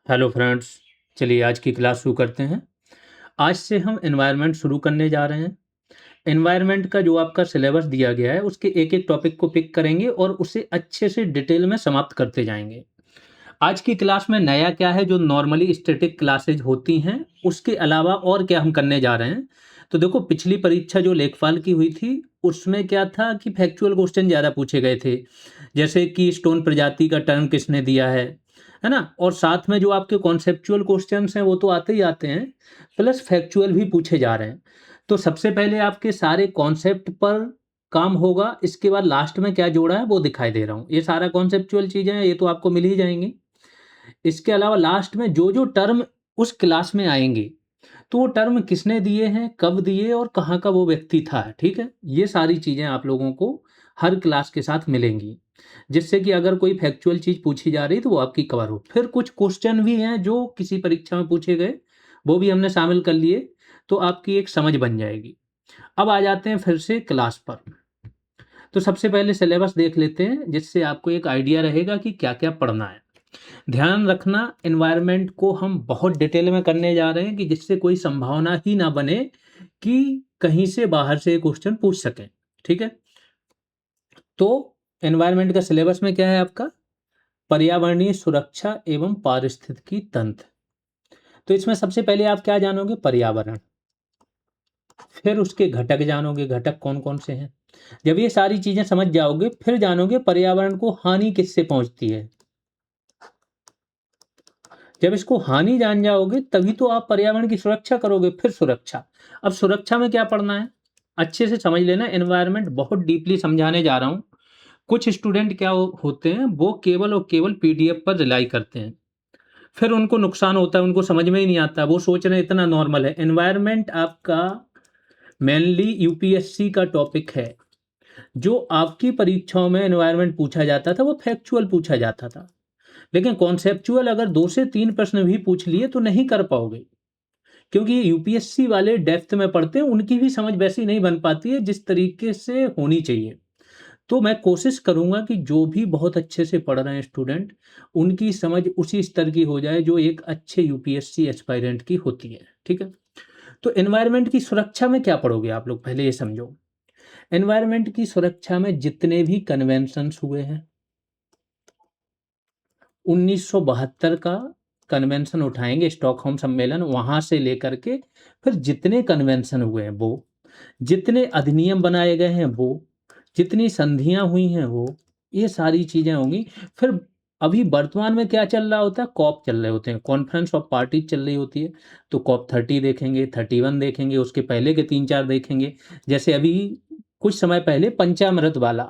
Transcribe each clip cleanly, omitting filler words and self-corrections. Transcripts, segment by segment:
Hello friends. चलिए आज की क्लास शुरू करते हैं। आज से हम एनवायरनमेंट शुरू करने जा रहे हैं। एनवायरनमेंट का जो आपका सिलेबस दिया गया है उसके एक एक टॉपिक को पिक करेंगे और उसे अच्छे से डिटेल में समाप्त करते जाएंगे। आज की क्लास में नया क्या है जो नॉर्मली स्टैटिक क्लासेज होती हैं उसके अलावा और क्या हम करने जा रहे हैं। तो देखो, पिछली परीक्षा जो लेखपाल की हुई थी उसमें क्या था कि फैक्चुअल क्वेश्चन ज़्यादा पूछे गए थे। जैसे कि स्टोन प्रजाति का टर्म किसने दिया है ना। और साथ में जो आपके कॉन्सेप्चुअल क्वेश्चंस हैं वो तो आते ही आते हैं, प्लस फैक्चुअल भी पूछे जा रहे हैं। तो सबसे पहले आपके सारे कॉन्सेप्ट पर काम होगा, इसके बाद लास्ट में क्या जोड़ा है वो दिखाई दे रहा हूँ। ये सारा कॉन्सेप्चुअल चीज़ें हैं, ये तो आपको मिल ही जाएंगी। इसके अलावा लास्ट में जो जो टर्म उस क्लास में आएंगे, तो वो टर्म किसने दिए हैं, कब दिए और कहाँ का वो व्यक्ति था, ठीक है। ये सारी चीज़ें आप लोगों को हर क्लास के साथ मिलेंगी, जिससे कि अगर कोई फैक्चुअल चीज़ पूछी जा रही तो वो आपकी कवर हो। फिर कुछ क्वेश्चन भी हैं जो किसी परीक्षा में पूछे गए, वो भी हमने शामिल कर लिए, तो आपकी एक समझ बन जाएगी। अब आ जाते हैं फिर से क्लास पर। तो सबसे पहले सिलेबस देख लेते हैं, जिससे आपको एक आइडिया रहेगा कि क्या क्या पढ़ना है। ध्यान रखना, एनवायरनमेंट को हम बहुत डिटेल में करने जा रहे हैं कि जिससे कोई संभावना ही ना बने कि कहीं से बाहर से क्वेश्चन पूछ सकें, ठीक है। तो एनवायरनमेंट का सिलेबस में क्या है आपका, पर्यावरणीय सुरक्षा एवं पारिस्थितिकी तंत्र। तो इसमें सबसे पहले आप क्या जानोगे, पर्यावरण। फिर उसके घटक जानोगे, घटक कौन कौन से हैं। जब ये सारी चीजें समझ जाओगे फिर जानोगे पर्यावरण को हानि किससे पहुंचती है। जब इसको हानि जान जाओगे तभी तो आप पर्यावरण की सुरक्षा करोगे। फिर सुरक्षा। अब सुरक्षा में क्या पढ़ना है, अच्छे से समझ लेना। एनवायरनमेंट बहुत डीपली समझाने जा रहा हूं। कुछ स्टूडेंट क्या होते हैं, वो केवल और केवल पीडीएफ पर रिलाई करते हैं, फिर उनको नुकसान होता है, उनको समझ में ही नहीं आता, वो सोच रहे हैं इतना नॉर्मल है। एनवायरनमेंट आपका मेनली यूपीएससी का टॉपिक है। जो आपकी परीक्षाओं में एनवायरनमेंट पूछा जाता था वो फैक्चुअल पूछा जाता था, लेकिन कॉन्सेप्चुअल अगर 2 से 3 प्रश्न भी पूछ लिए तो नहीं कर पाओगे, क्योंकि यूपीएससी वाले डेप्थ में पढ़ते हैं, उनकी भी समझ वैसी नहीं बन पाती है जिस तरीके से होनी चाहिए। तो मैं कोशिश करूंगा कि जो भी बहुत अच्छे से पढ़ रहे हैं स्टूडेंट, उनकी समझ उसी स्तर की हो जाए जो एक अच्छे यूपीएससी एस्पायरेंट की होती है, ठीक है। तो एनवायरनमेंट की सुरक्षा में क्या पढ़ोगे आप लोग, पहले ये समझो। एनवायरनमेंट की सुरक्षा में जितने भी कन्वेंशंस हुए हैं, 1972 का कन्वेंशन उठाएंगे, स्टॉकहोम सम्मेलन, वहां से लेकर के फिर जितने कन्वेंशन हुए हैं वो, जितने अधिनियम बनाए गए हैं वो, जितनी संधियां हुई हैं वो, ये सारी चीजें होंगी। फिर अभी वर्तमान में क्या चल रहा होता है, कॉप चल रहे होते हैं, कॉन्फ्रेंस ऑफ पार्टीज चल रही होती है। तो कॉप 30 देखेंगे, 31 देखेंगे, उसके पहले के 3 4 देखेंगे। जैसे अभी कुछ समय पहले पंचामृत वाला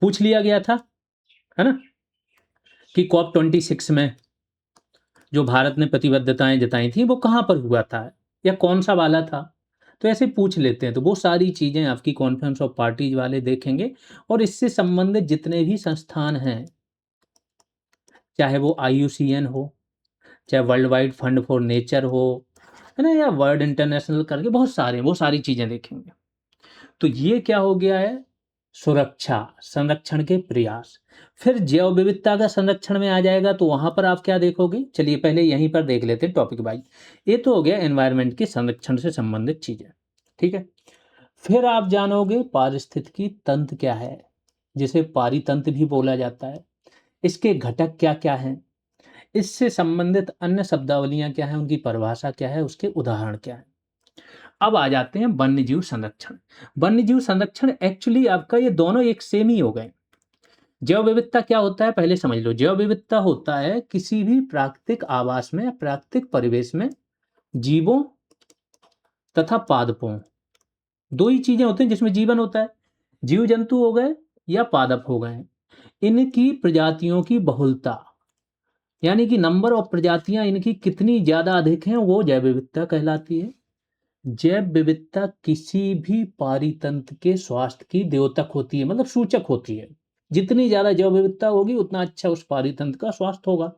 पूछ लिया गया था, है ना, कि कॉप 26 में जो भारत ने प्रतिबद्धताएं जताई थी वो कहाँ पर हुआ था या कौन सा वाला था। तो ऐसे पूछ लेते हैं, तो वो सारी चीजें आपकी कॉन्फ्रेंस ऑफ पार्टीज वाले देखेंगे। और इससे संबंधित जितने भी संस्थान हैं, चाहे वो आईयूसीएन हो, चाहे world wide fund for nature हो, है ना, या वर्ल्ड इंटरनेशनल करके बहुत सारे, वो सारी चीजें देखेंगे। तो ये क्या हो गया है, सुरक्षा संरक्षण के प्रयास। फिर जैव विविधता का संरक्षण में आ जाएगा, तो वहां पर आप क्या देखोगे, चलिए पहले यहीं पर देख लेते हैं टॉपिक वाइज। ये तो हो गया एनवायरनमेंट के संरक्षण से संबंधित चीजें, ठीक है। फिर आप जानोगे पारिस्थितिकी तंत्र क्या है, जिसे पारितंत्र भी बोला जाता है। इसके घटक क्या क्या हैं, इससे संबंधित अन्य शब्दावलियां क्या हैं, उनकी परिभाषा क्या है, उसके उदाहरण क्या है। अब आ जाते हैं वन्यजीव संरक्षण। वन्यजीव संरक्षण एक्चुअली आपका ये दोनों एक सेम ही हो गए। जैव विविधता क्या होता है पहले समझ लो। जैव विविधता होता है किसी भी प्राकृतिक आवास में, प्राकृतिक परिवेश में जीवों तथा पादपों, दो ही चीजें होती हैं जिसमें जीवन होता है। जीव जंतु हो गए या पादप हो गए, इनकी प्रजातियों की बहुलता, यानी कि नंबर ऑफ प्रजातियां इनकी कितनी ज्यादा अधिक हैं, वो जैव विविधता कहलाती है। जैव विविधता किसी भी पारितंत्र के स्वास्थ्य की द्योतक होती है, मतलब सूचक होती है। जितनी ज्यादा जैव विविधता होगी उतना अच्छा उस पारितंत्र का स्वास्थ्य होगा।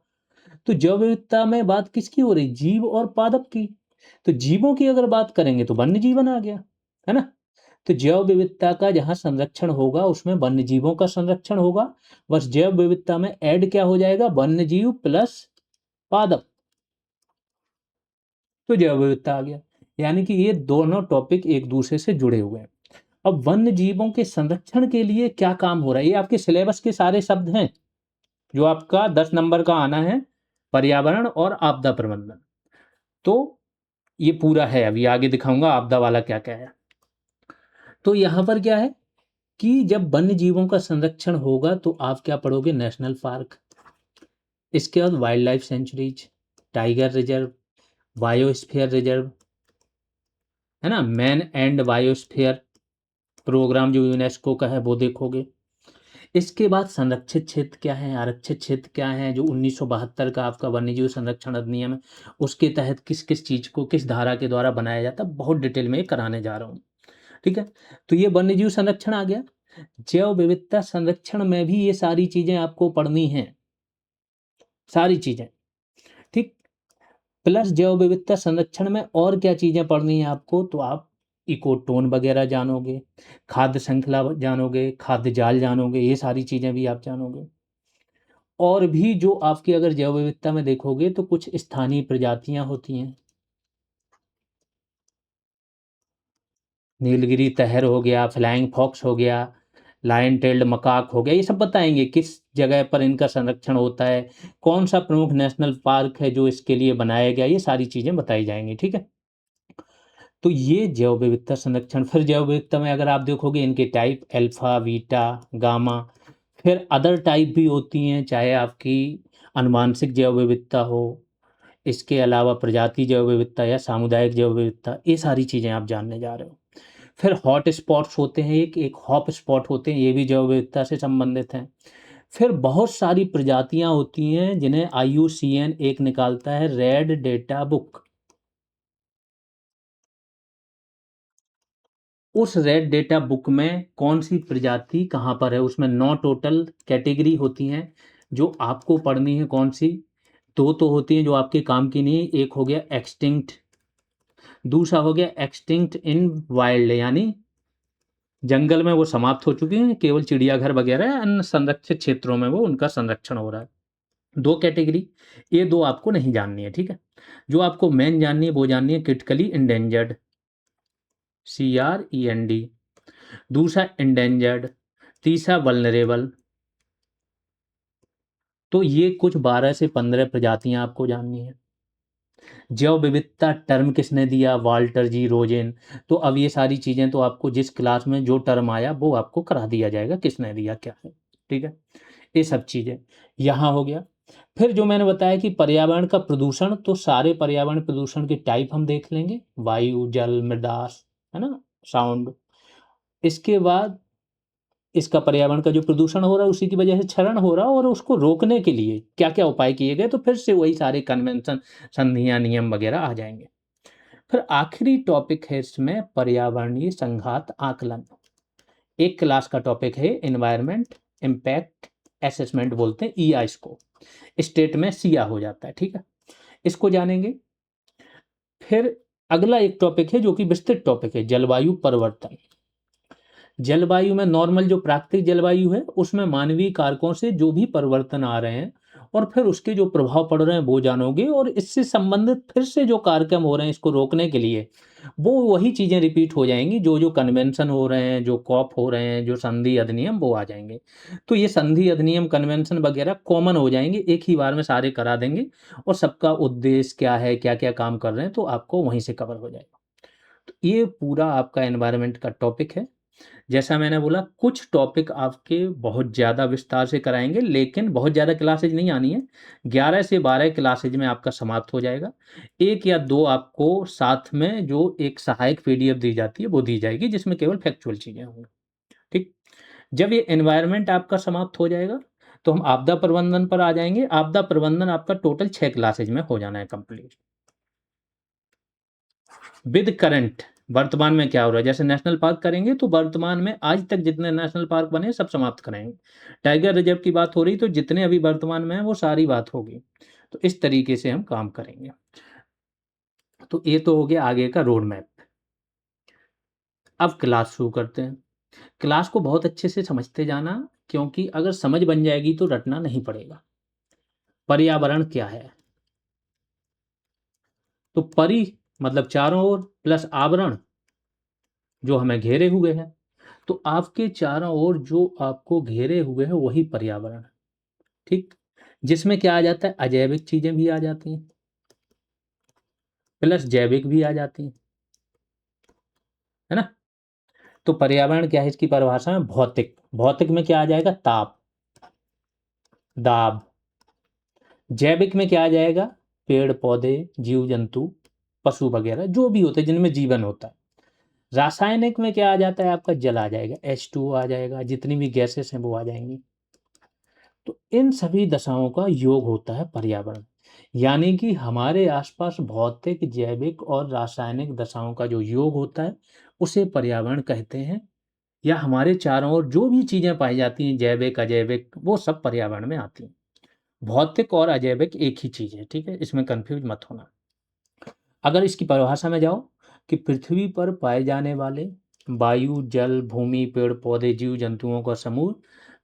तो जैव विविधता में बात किसकी हो रही, जीव और पादप की। तो जीवों की अगर बात करेंगे तो वन्य जीवन आ गया, है ना। तो जैव विविधता का जहाँ संरक्षण होगा उसमें वन्य जीवों का संरक्षण होगा, बस जैव विविधता में ऐड क्या हो जाएगा, वन्य जीव प्लस पादप, तो जैव विविधता आ गया। यानी कि ये दोनों टॉपिक एक दूसरे से जुड़े हुए हैं। अब वन्य जीवों के संरक्षण के लिए क्या काम हो रहा है, ये आपके सिलेबस के सारे शब्द हैं जो आपका 10 नंबर का आना है, पर्यावरण और आपदा प्रबंधन। तो ये पूरा है, अभी आगे दिखाऊंगा आपदा वाला क्या क्या है। तो यहाँ पर क्या है कि जब वन्य जीवों का संरक्षण होगा तो आप क्या पढ़ोगे, नेशनल पार्क, इसके बाद wild life sanctuaries, tiger reserve, biosphere reserve, है ना, मैन एंड बायोस्फीयर प्रोग्राम जो यूनेस्को का है वो देखोगे। इसके बाद संरक्षित क्षेत्र क्या है, आरक्षित क्षेत्र क्या है, जो 1972 का आपका वन्यजीव संरक्षण अधिनियम है उसके तहत किस किस चीज़ को किस धारा के द्वारा बनाया जाता है, बहुत डिटेल में ये कराने जा रहा हूँ। ठीक है, तो ये वन्यजीव संरक्षण आ गया। जैव विविधता संरक्षण में भी ये सारी चीज़ें आपको पढ़नी हैं, सारी चीज़ें। ठीक, प्लस जैव विविधता संरक्षण में और क्या चीज़ें पढ़नी है आपको, तो आप इकोटोन वगैरह जानोगे, खाद्य श्रृंखला जानोगे, खाद्य जाल जानोगे, ये सारी चीज़ें भी आप जानोगे। और भी जो आपकी अगर जैव विविधता में देखोगे तो कुछ स्थानीय प्रजातियां होती हैं, नीलगिरी तहर हो गया, फ्लाइंग फॉक्स हो गया, लायन टेल्ड मकाक हो गया, ये सब बताएंगे किस जगह पर इनका संरक्षण होता है, कौन सा प्रमुख नेशनल पार्क है जो इसके लिए बनाया गया, ये सारी चीज़ें बताई जाएंगी। ठीक है, तो ये जैव विविधता संरक्षण। फिर जैव विविधता में अगर आप देखोगे इनके टाइप, अल्फा, बीटा, गामा, फिर अदर टाइप भी होती हैं, चाहे आपकी अनुवांशिक जैव विविधता हो, इसके अलावा प्रजाति जैव विविधता या सामुदायिक जैव विविधता, ये सारी चीज़ें आप जानने जा रहे हो। फिर हॉट स्पॉट्स होते हैं, एक एक हॉप स्पॉट होते हैं, ये भी जैव विविधता से संबंधित हैं। फिर बहुत सारी प्रजातियां होती हैं जिन्हें IUCN एक निकालता है, रेड डेटा बुक। उस रेड डेटा बुक में कौन सी प्रजाति कहाँ पर है, उसमें 9 टोटल कैटेगरी होती हैं जो आपको पढ़नी है। कौन सी, दो तो होती हैं जो आपके काम की नहीं, एक हो गया एक्सटिंक्ट, दूसरा हो गया एक्सटिंक्ट इन वाइल्ड, यानी जंगल में वो समाप्त हो चुकी हैं, केवल चिड़ियाघर वगैरह अन्य संरक्षित क्षेत्रों में वो उनका संरक्षण हो रहा है। दो कैटेगरी, ये दो आपको नहीं जाननी है। ठीक है, जो आपको मेन जाननी है वो जाननी है क्रिटिकली इंडेंजर्ड, CREND, दूसरा इंडेंजर्ड, तीसरा वल्नरेबल। तो ये कुछ 12 से 15 प्रजातियां आपको जाननी है। जैव विविधता टर्म किसने दिया, वाल्टर जी रोजेन। तो अब ये सारी चीज़ें तो आपको जिस क्लास में जो टर्म आया वो आपको करा दिया जाएगा, किसने दिया क्या है। ठीक है, ये सब चीज़ें यहाँ हो गया। फिर जो मैंने बताया कि पर्यावरण का प्रदूषण, तो सारे पर्यावरण प्रदूषण के टाइप हम देख लेंगे, वायु, जल, मृदास, है ना, साउंड। इसके बाद इसका पर्यावरण का जो प्रदूषण हो रहा है उसी की वजह से क्षरण हो रहा है, और उसको रोकने के लिए क्या क्या उपाय किए गए, तो फिर से वही सारे कन्वेंशन, संधियां, नियम वगैरह आ जाएंगे। फिर आखिरी टॉपिक है इसमें पर्यावरणीय संघात आकलन। एक क्लास का टॉपिक है एनवायरमेंट इम्पैक्ट असेसमेंट, बोलते हैं EIS को, स्टेट में सिया हो जाता है। ठीक है, इसको जानेंगे। फिर अगला एक टॉपिक है जो कि विस्तृत टॉपिक है, जलवायु परिवर्तन। जलवायु में नॉर्मल जो प्राकृतिक जलवायु है उसमें मानवीय कारकों से जो भी परिवर्तन आ रहे हैं और फिर उसके जो प्रभाव पड़ रहे हैं वो जानोगे, और इससे संबंधित फिर से जो कार्यक्रम हो रहे हैं इसको रोकने के लिए, वो वही चीज़ें रिपीट हो जाएंगी, जो जो कन्वेंशन हो रहे हैं, जो कॉप हो रहे हैं, जो संधि अधिनियम, वो आ जाएंगे। तो ये संधि अधिनियम कन्वेंशन वगैरह कॉमन हो जाएंगे, एक ही बार में सारे करा देंगे, और सबका उद्देश्य क्या है, क्या क्या काम कर रहे हैं, तो आपको वहीं से कवर हो जाएगा। तो ये पूरा आपका एनवायरनमेंट का टॉपिक है। जैसा मैंने बोला कुछ टॉपिक आपके बहुत ज़्यादा विस्तार से कराएंगे, लेकिन बहुत ज़्यादा क्लासेज नहीं आनी है, 11 से 12 क्लासेज में आपका समाप्त हो जाएगा। एक या दो आपको साथ में जो एक सहायक PDF दी जाती है वो दी जाएगी, जिसमें केवल फैक्चुअल चीज़ें होंगी। ठीक, जब ये एनवायरनमेंट आपका समाप्त हो जाएगा तो हम आपदा प्रबंधन पर आ जाएंगे। आपदा प्रबंधन आपका टोटल 6 क्लासेज में हो जाना है कंप्लीट। विद करंट, वर्तमान में क्या हो रहा है, जैसे नेशनल पार्क करेंगे तो वर्तमान में आज तक जितने नेशनल पार्क बने सब समाप्त करेंगे। टाइगर रिजर्व की बात हो रही तो जितने अभी वर्तमान में हैं वो सारी बात होगी। तो इस तरीके से हम काम करेंगे। तो ये तो हो गया आगे का रोड मैप। अब क्लास शुरू करते हैं। क्लास को बहुत अच्छे से समझते जाना, क्योंकि अगर समझ बन जाएगी तो रटना नहीं पड़ेगा। पर्यावरण क्या है? तो परि मतलब चारों ओर, प्लस आवरण जो हमें घेरे हुए हैं। तो आपके चारों ओर जो आपको घेरे हुए हैं वही पर्यावरण है। ठीक। जिसमें क्या आ जाता है, अजैविक चीजें भी आ जाती हैं, प्लस जैविक भी आ जाती हैं, है ना। तो पर्यावरण क्या है इसकी परिभाषा में, भौतिक। भौतिक में क्या आ जाएगा, ताप, दाब। जैविक में क्या आ जाएगा, पेड़ पौधे, जीव जंतु, पशु वगैरह जो भी होते हैं जिनमें जीवन होता है। रासायनिक में क्या आ जाता है आपका, जल आ जाएगा, H2O आ जाएगा, जितनी भी गैसेस हैं वो आ जाएंगी। तो इन सभी दशाओं का योग होता है पर्यावरण। यानी कि हमारे आसपास भौतिक, जैविक और रासायनिक दशाओं का जो योग होता है उसे पर्यावरण कहते हैं। या हमारे चारों ओर जो भी चीजें पाई जाती हैं, जैविक अजैविक, वो सब पर्यावरण में आती हैं। भौतिक और अजैविक एक ही चीज है, ठीक है, इसमें कंफ्यूज मत होना। अगर इसकी परिभाषा में जाओ कि पृथ्वी पर पाए जाने वाले वायु, जल, भूमि, पेड़ पौधे, जीव जंतुओं का समूह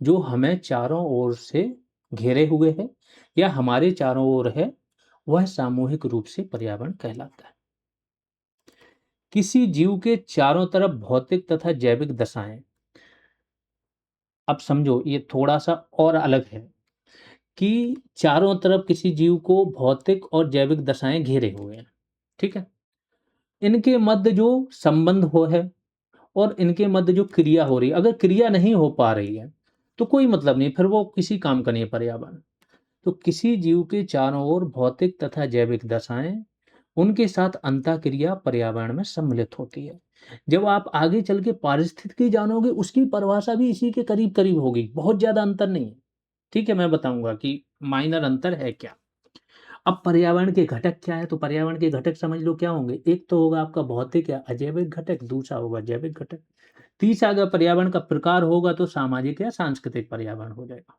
जो हमें चारों ओर से घेरे हुए है या हमारे चारों ओर है, वह सामूहिक रूप से पर्यावरण कहलाता है। किसी जीव के चारों तरफ भौतिक तथा जैविक दशाएं। अब समझो ये थोड़ा सा और अलग है कि चारों तरफ किसी जीव को भौतिक और जैविक दशाएं घेरे हुए हैं, ठीक है। इनके मध्य जो संबंध हो है और इनके मध्य जो क्रिया हो रही है, अगर क्रिया नहीं हो पा रही है तो कोई मतलब नहीं, फिर वो किसी काम का नहीं है पर्यावरण। तो किसी जीव के चारों ओर भौतिक तथा जैविक दशाएं, उनके साथ अंतःक्रिया पर्यावरण में सम्मिलित होती है। जब आप आगे चल के पारिस्थितिकी जानोगे उसकी परिभाषा भी इसी के करीब करीब होगी, बहुत ज्यादा अंतर नहीं है। ठीक है, मैं बताऊंगा कि माइनर अंतर है क्या। अब पर्यावरण के घटक क्या है, तो पर्यावरण के घटक समझ लो क्या होंगे। एक तो होगा आपका भौतिक या अजैविक घटक, दूसरा होगा जैविक घटक, तीसरा अगर पर्यावरण का प्रकार होगा तो सामाजिक या सांस्कृतिक पर्यावरण हो जाएगा।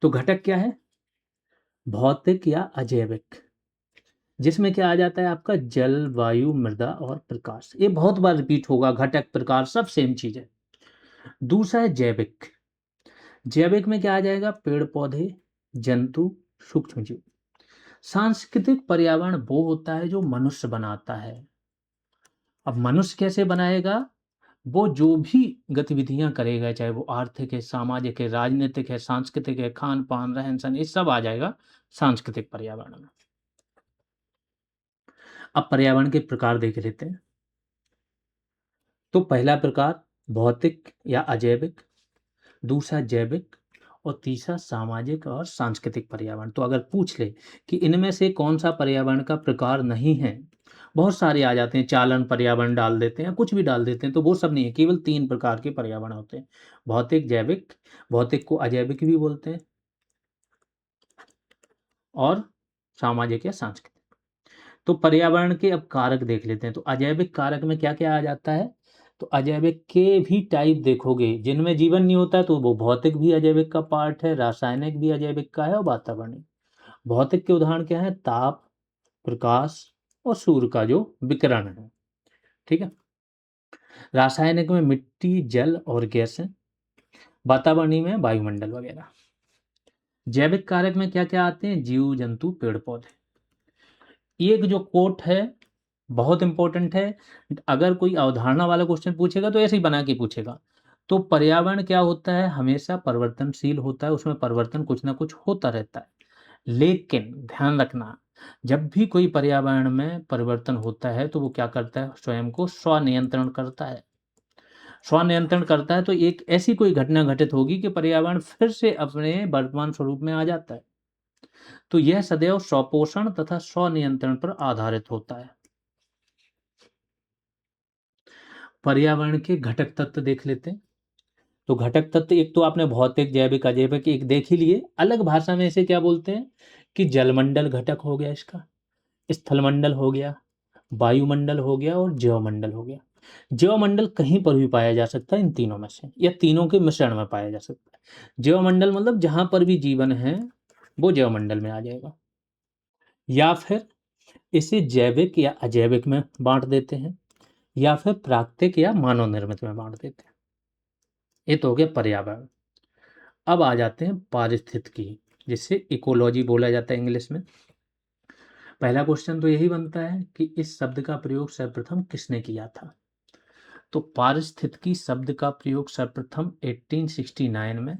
तो घटक क्या है, भौतिक या अजैविक, जिसमें क्या आ जाता है आपका जल, वायु, मृदा और प्रकाश। ये बहुत बार रिपीट होगा, घटक प्रकार सब सेम चीज है। दूसरा है जैविक। जैविक में क्या आ जाएगा, पेड़ पौधे, जंतु, सूक्ष्म जीव। सांस्कृतिक पर्यावरण वो होता है जो मनुष्य बनाता है। अब मनुष्य कैसे बनाएगा, वो जो भी गतिविधियां करेगा, चाहे वो आर्थिक है, सामाजिक है, राजनीतिक है, सांस्कृतिक है, खान पान, रहन सहन, ये सब आ जाएगा सांस्कृतिक पर्यावरण में। अब पर्यावरण के प्रकार देख लेते हैं। तो पहला प्रकार भौतिक या अजैविक, दूसरा जैविक और तीसरा सामाजिक और सांस्कृतिक पर्यावरण। तो अगर पूछ ले कि इनमें से कौन सा पर्यावरण का प्रकार नहीं है, बहुत सारे आ जाते हैं, चालन पर्यावरण डाल देते हैं, कुछ भी डाल देते हैं, तो वो सब नहीं है। केवल 3 प्रकार के पर्यावरण होते हैं, भौतिक, जैविक, भौतिक को अजैविक भी बोलते हैं, और सामाजिक या सांस्कृतिक। तो पर्यावरण के अब कारक देख लेते हैं। तो अजैविक कारक में क्या क्या आ जाता है, तो अजैविक के भी टाइप देखोगे, जिनमें जीवन नहीं होता तो वो भौतिक भी अजैविक का पार्ट है, रासायनिक भी अजैविक का है, और वातावरणिक। भौतिक के उदाहरण क्या है, ताप, प्रकाश और सूर्य का जो विकिरण है, ठीक है। रासायनिक में मिट्टी, जल और गैस है। वातावरणीय में वायुमंडल वगैरह। जैविक कारक में क्या क्या आते हैं, जीव जंतु, पेड़ पौधे। एक जो कोट है बहुत इंपॉर्टेंट है, अगर कोई अवधारणा वाला क्वेश्चन पूछेगा तो ऐसे ही बना के पूछेगा। तो पर्यावरण क्या होता है, हमेशा परिवर्तनशील होता है, उसमें परिवर्तन कुछ ना कुछ होता रहता है। लेकिन ध्यान रखना, जब भी कोई पर्यावरण में परिवर्तन होता है तो वो क्या करता है, स्वयं को स्वनियंत्रण करता है। स्वनियंत्रण करता है तो एक ऐसी कोई घटना घटित होगी कि पर्यावरण फिर से अपने वर्तमान स्वरूप में आ जाता है। तो यह सदैव स्वपोषण तथा स्वनियंत्रण पर आधारित होता है। पर्यावरण के घटक तत्व देख लेते हैं। तो घटक तत्व एक तो आपने भौतिक, जैविक, अजैविक एक देख ही लिए। अलग भाषा में इसे क्या बोलते हैं कि जलमंडल घटक हो गया इसका, स्थलमंडल हो गया, वायुमंडल हो गया और जैवमंडल हो गया। जैवमंडल कहीं पर भी पाया जा सकता है इन तीनों में से, या तीनों के मिश्रण में पाया जा सकता है। जैवमंडल मतलब जहां पर भी जीवन है वो जैवमंडल में आ जाएगा। या फिर इसे जैविक या अजैविक में बांट देते हैं। या फिर प्राकृतिक या मानव निर्मित में बांट देते हैं। ये तो हो गया पर्यावरण। अब आ जाते हैं पारिस्थितिकी, जिसे इकोलॉजी बोला जाता है इंग्लिश में। पहला क्वेश्चन तो यही बनता है कि इस शब्द का प्रयोग सर्वप्रथम किसने किया था। तो पारिस्थितिकी शब्द का प्रयोग सर्वप्रथम 1869 में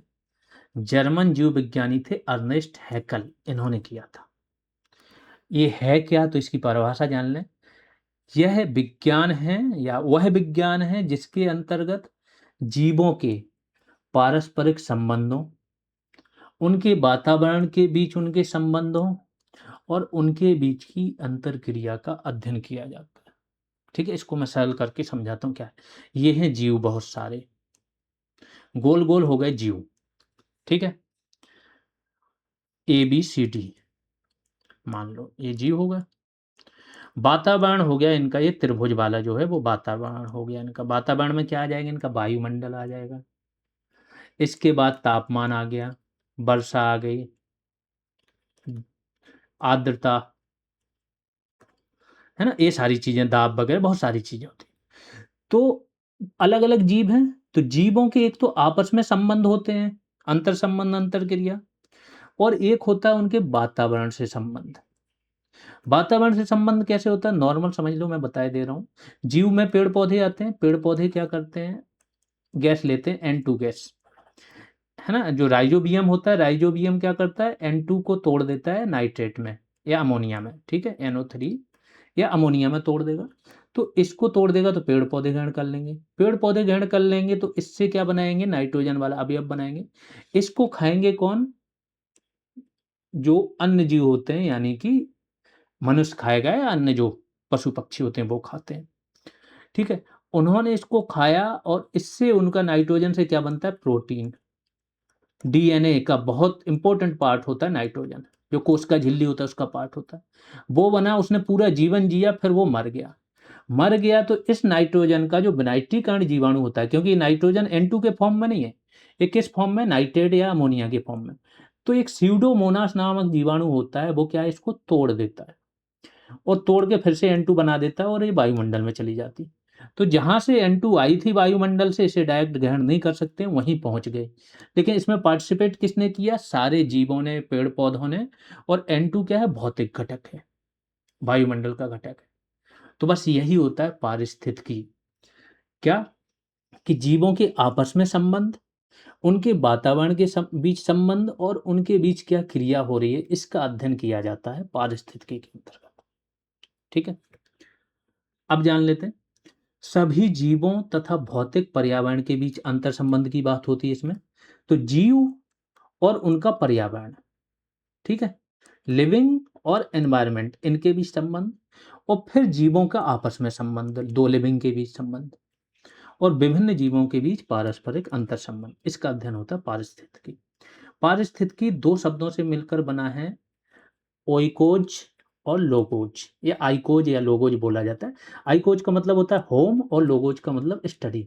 जर्मन जीव विज्ञानी थे अर्नेस्ट हैकल, इन्होंने किया था। ये है क्या, तो इसकी परिभाषा जान लें। यह विज्ञान है या वह विज्ञान है जिसके अंतर्गत जीवों के पारस्परिक संबंधों, उनके वातावरण के बीच उनके संबंधों और उनके बीच की अंतरक्रिया का अध्ययन किया जाता है। ठीक है, इसको मैं सरल करके समझाता हूँ क्या है। ये हैं जीव बहुत सारे, गोल गोल हो गए जीव। ठीक है, ABCD मान लो ये जीव हो गया। वातावरण हो गया इनका, ये त्रिभुज वाला जो है वो वातावरण हो गया इनका। वातावरण में क्या आ जाएगा, इनका वायुमंडल आ जाएगा। इसके बाद तापमान आ गया, वर्षा आ गई, आर्द्रता, है ना, ये सारी चीजें, दाब वगैरह बहुत सारी चीजें होती हैं। तो अलग अलग जीव हैं, तो जीवों के एक तो आपस में संबंध होते हैं, अंतर संबंध, अंतर क्रिया, और एक होता है उनके वातावरण से संबंध। वातावरण से संबंध कैसे होता है, नॉर्मल समझ लो, मैं बताए दे रहा हूँ। जीव में पेड़ पौधे आते हैं, पेड़ पौधे क्या करते हैं, गैस लेते हैं, N2 गैस, है ना। जो राइजोबियम होता है, राइजोबियम क्या करता है, N2 को तोड़ देता है नाइट्रेट में या अमोनिया में, ठीक है, NO3 या अमोनिया में तोड़ देगा। तो इसको तोड़ देगा तो पेड़ पौधे ग्रहण कर लेंगे, पेड़ पौधे ग्रहण कर लेंगे तो इससे क्या बनाएंगे, नाइट्रोजन वाला अवयव बनाएंगे। इसको खाएंगे कौन, जो अन्य जीव होते हैं, यानी कि मनुष्य खाएगा या अन्य जो पशु पक्षी होते हैं वो खाते हैं। ठीक है, उन्होंने इसको खाया और इससे उनका नाइट्रोजन से क्या बनता है, प्रोटीन। DNA का बहुत इंपॉर्टेंट पार्ट होता है नाइट्रोजन, जो कोश का झिल्ली होता है उसका पार्ट होता है, वो बना, उसने पूरा जीवन जिया, फिर वो मर गया। मर गया तो इस नाइट्रोजन का जो विनाइट्रीकरण जीवाणु होता है, क्योंकि नाइट्रोजन N2 के फॉर्म में नहीं है, ये किस फॉर्म में, नाइट्रेट या अमोनिया के फॉर्म में। तो एक स्यूडोमोनास नामक जीवाणु होता है, वो क्या है, इसको तोड़ देता है और तोड़ के फिर से N2 बना देता है और ये वायुमंडल में चली जाती। तो जहां से N2 आई थी वायुमंडल से, इसे डायरेक्ट ग्रहण नहीं कर सकते, वहीं पहुंच गए। लेकिन इसमें पार्टिसिपेट किसने किया, सारे जीवों ने, पेड़ पौधों ने। और N2 क्या है, भौतिक घटक है, वायुमंडल का घटक है। तो बस यही होता है पारिस्थितिकी, क्या, कि जीवों के आपस में संबंध, उनके वातावरण के बीच संबंध और उनके बीच क्या क्रिया हो रही है, इसका अध्ययन किया जाता है पारिस्थितिकी के अंतर्गत। ठीक है, अब जान लेते हैं सभी जीवों तथा भौतिक पर्यावरण के बीच अंतर संबंध की बात होती है इसमें। तो जीव और उनका पर्यावरण, ठीक है, लिविंग और एनवायरनमेंट, इनके बीच संबंध, और फिर जीवों का आपस में संबंध, दो लिविंग के बीच संबंध, और विभिन्न जीवों के बीच पारस्परिक अंतर संबंध, इसका अध्ययन होता है पारिस्थितिकी। पारिस्थितिकी दो शब्दों से मिलकर बना है, ओइकोज और लोगोज, या आइकोज या लोगोज बोला जाता है। आइकोज का मतलब होता है होम और लोगोज का मतलब स्टडी,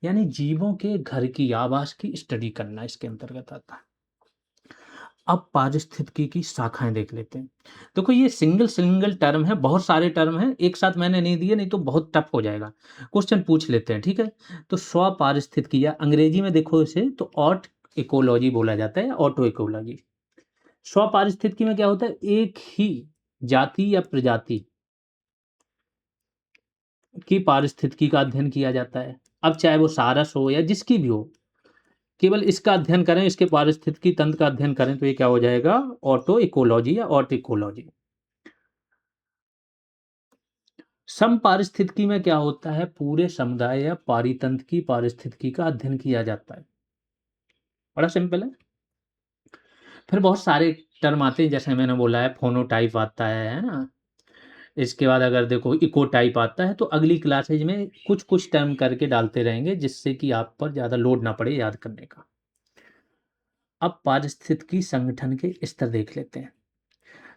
यानी जीवों के घर की, आवास की स्टडी करना इसके अंतर्गत आता है। अब पारिस्थितिकी की शाखाएं देख लेते हैं। देखो ये सिंगल सिंगल टर्म है, बहुत सारे टर्म हैं, एक साथ मैंने नहीं दिए, नहीं तो बहुत टफ हो जाएगा। क्वेश्चन पूछ लेते हैं, ठीक है। तो स्व पारिस्थितिकी, या अंग्रेजी में देखो इसे तो ऑट इकोलॉजी बोला जाता है, ऑटो इकोलॉजी। स्व पारिस्थितिकी में क्या होता है, एक ही जाति या प्रजाति की पारिस्थितिकी का अध्ययन किया जाता है। अब चाहे वो सारस हो या जिसकी भी हो, केवल इसका अध्ययन करें, इसके पारिस्थितिकी तंत्र का अध्ययन करें, तो ये क्या हो जाएगा, ऑटो इकोलॉजी या ऑट इकोलॉजी। सम पारिस्थितिकी में क्या होता है, पूरे समुदाय या पारितंत्र की पारिस्थितिकी का अध्ययन किया जाता है। बड़ा सिंपल है। फिर बहुत सारे टर्म आते हैं, जैसे मैंने बोला है, फोनोटाइप आता है ना। इसके बाद अगर देखो इको टाइप आता है, तो अगली क्लासेज में कुछ कुछ टर्म करके डालते रहेंगे, जिससे कि आप पर ज़्यादा लोड ना पड़े याद करने का। अब पारिस्थितिकी संगठन के स्तर देख लेते हैं।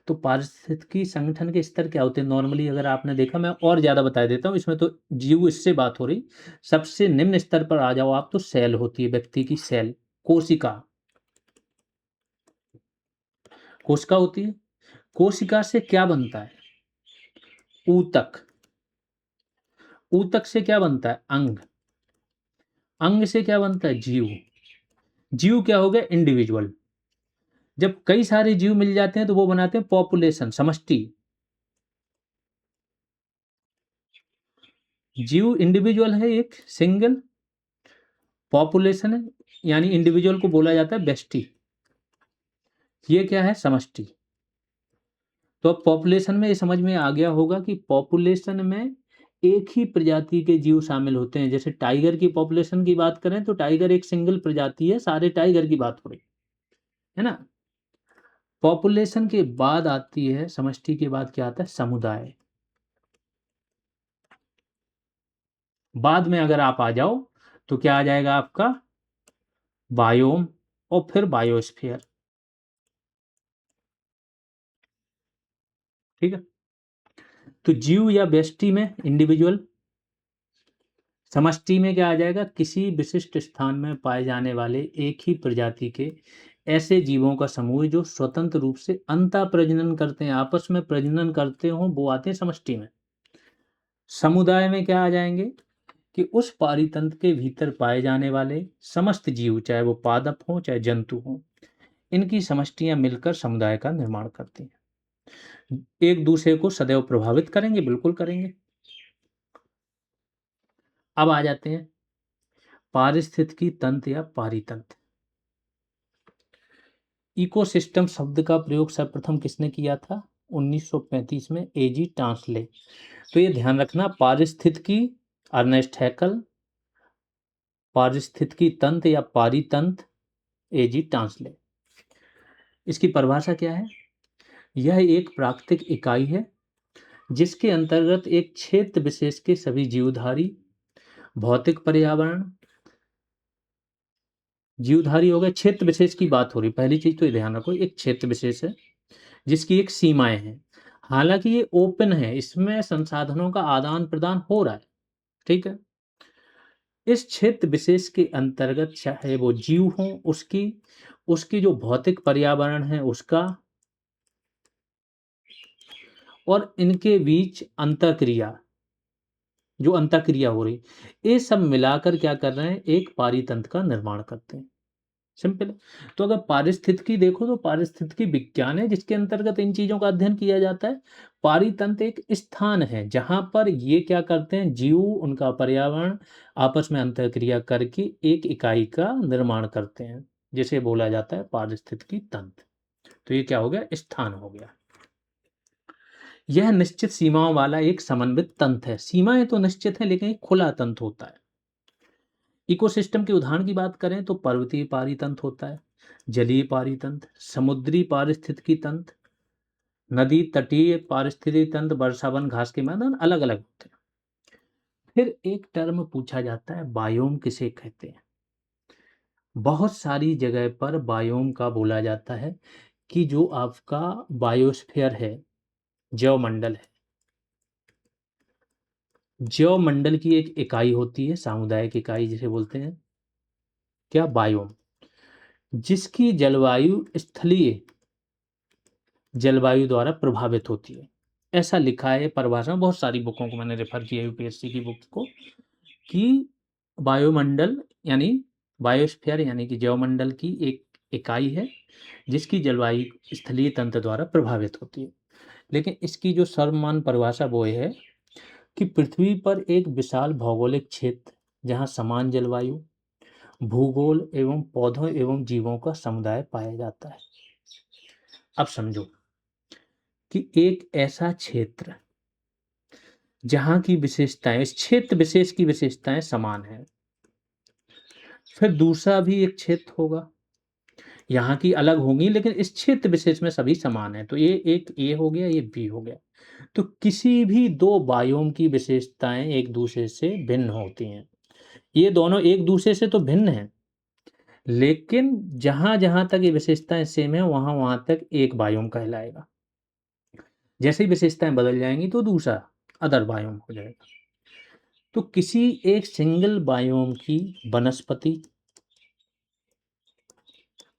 तो पारिस्थितिकी संगठन के स्तर क्या होते हैं, नॉर्मली अगर आपने देखा, मैं और ज़्यादा बता देता हूँ इसमें, तो जीव इससे बात हो रही। सबसे निम्न स्तर पर आ जाओ आप, तो सेल होती है, व्यक्ति की सेल, कोशिका। कोशिका होती है, कोशिका से क्या बनता है, ऊतक। ऊतक से क्या बनता है? अंग। अंग से क्या बनता है? जीव। जीव क्या हो गया? इंडिविजुअल। जब कई सारे जीव मिल जाते हैं तो वो बनाते हैं पॉपुलेशन, समष्टि। जीव इंडिविजुअल है एक सिंगल, पॉपुलेशन है यानी इंडिविजुअल को बोला जाता है व्यष्टि। ये क्या है? समष्टि। तो अब पॉपुलेशन में ये समझ में आ गया होगा कि पॉपुलेशन में एक ही प्रजाति के जीव शामिल होते हैं। जैसे टाइगर की पॉपुलेशन की बात करें तो टाइगर एक सिंगल प्रजाति है, सारे टाइगर की बात हो रही है ना। पॉपुलेशन के बाद आती है, समष्टि के बाद क्या आता है? समुदाय। बाद में अगर आप आ जाओ तो क्या आ जाएगा आपका? बायोम और फिर बायोस्फीयर। ठीक है। तो जीव या व्यष्टि में इंडिविजुअल, समष्टि में क्या आ जाएगा? किसी विशिष्ट स्थान में पाए जाने वाले एक ही प्रजाति के ऐसे जीवों का समूह जो स्वतंत्र रूप से अंतः प्रजनन करते हैं, आपस में प्रजनन करते हो, वो आते हैं समष्टि में। समुदाय में क्या आ जाएंगे? कि उस पारितंत्र के भीतर पाए जाने वाले समस्त जीव, चाहे वो पादप हो चाहे जंतु हो, इनकी समष्टियां मिलकर समुदाय का निर्माण करती हैं। एक दूसरे को सदैव प्रभावित करेंगे, बिल्कुल करेंगे। अब आ जाते हैं पारिस्थितिकी तंत्र या पारितंत्र। इकोसिस्टम शब्द का प्रयोग सर्वप्रथम किसने किया था? 1935 में एजी टांसले। तो ये ध्यान रखना, पारिस्थितिकी अर्नेस्ट हैकल, पारिस्थितिकी तंत्र या पारितंत्र एजी टांसले। इसकी परिभाषा क्या है? यह एक प्राकृतिक इकाई है जिसके अंतर्गत एक क्षेत्र विशेष के सभी जीवधारी, भौतिक पर्यावरण, जीवधारी हो गए, क्षेत्र विशेष की बात हो रही। पहली चीज तो ये ध्यान रखो, एक क्षेत्र विशेष है जिसकी एक सीमाएं हैं। हालांकि ये ओपन है, इसमें संसाधनों का आदान प्रदान हो रहा है। ठीक है। इस क्षेत्र विशेष के अंतर्गत चाहे वो जीव हो, उसकी उसकी जो भौतिक पर्यावरण है उसका, और इनके बीच अंतःक्रिया, जो अंतःक्रिया हो रही, ये सब मिलाकर क्या कर रहे हैं? एक पारितंत्र का निर्माण करते हैं। सिंपल है। तो अगर पारिस्थितिकी देखो तो पारिस्थितिकी विज्ञान है जिसके अंतर्गत इन चीजों का अध्ययन किया जाता है। पारितंत्र एक स्थान है जहां पर ये क्या करते हैं? जीव, उनका पर्यावरण आपस में अंतःक्रिया करके एक इकाई का निर्माण करते हैं, जिसे बोला जाता है पारिस्थितिकी तंत्र। तो ये क्या हो गया? स्थान हो गया। यह निश्चित सीमाओं वाला एक समन्वित तंत्र है। सीमाएं तो निश्चित है लेकिन एक खुला तंत्र होता है। इकोसिस्टम के उदाहरण की बात करें तो पर्वतीय पारितंत्र होता है, जलीय पारितंत्र, समुद्री पारिस्थितिकी तंत्र, नदी तटीय पारिस्थितिकी तंत्र, वर्षावन, घास के मैदान, अलग अलग होते हैं। फिर एक टर्म पूछा जाता है, बायोम किसे कहते हैं? बहुत सारी जगह पर बायोम का बोला जाता है कि जो आपका बायोस्फीयर है, जैवमंडल है, जैवमंडल की एक इकाई होती है, सामुदायिक इकाई जिसे बोलते हैं क्या? बायोम। जिसकी जलवायु स्थलीय जलवायु द्वारा प्रभावित होती है। ऐसा लिखा है परिभाषा में, बहुत सारी बुकों को मैंने रेफर किया यूपीएससी की बुक्स को, कि वायुमंडल यानी बायोस्फीयर यानी कि जैवमंडल की एक इकाई है जिसकी जलवायु स्थलीय तंत्र द्वारा प्रभावित होती है। लेकिन इसकी जो सर्वमान्य परिभाषा वो है कि पृथ्वी पर एक विशाल भौगोलिक क्षेत्र जहाँ समान जलवायु, भूगोल एवं पौधों एवं जीवों का समुदाय पाया जाता है। अब समझो कि एक ऐसा क्षेत्र जहाँ की विशेषताएं, इस क्षेत्र विशेष की विशेषताएं समान हैं, फिर दूसरा भी एक क्षेत्र होगा, यहाँ की अलग होंगी लेकिन इस क्षेत्र विशेष में सभी समान हैं। तो ये एक ए हो गया, ये बी हो गया। तो किसी भी दो बायोम की विशेषताएं एक दूसरे से भिन्न होती हैं। ये दोनों एक दूसरे से तो भिन्न हैं, लेकिन जहां जहां तक ये विशेषताएं सेम है वहां वहां तक एक बायोम कहलाएगा। जैसे ही विशेषताएं बदल जाएंगी तो दूसरा अदर बायोम हो जाएगा। तो किसी एक सिंगल बायोम की वनस्पति,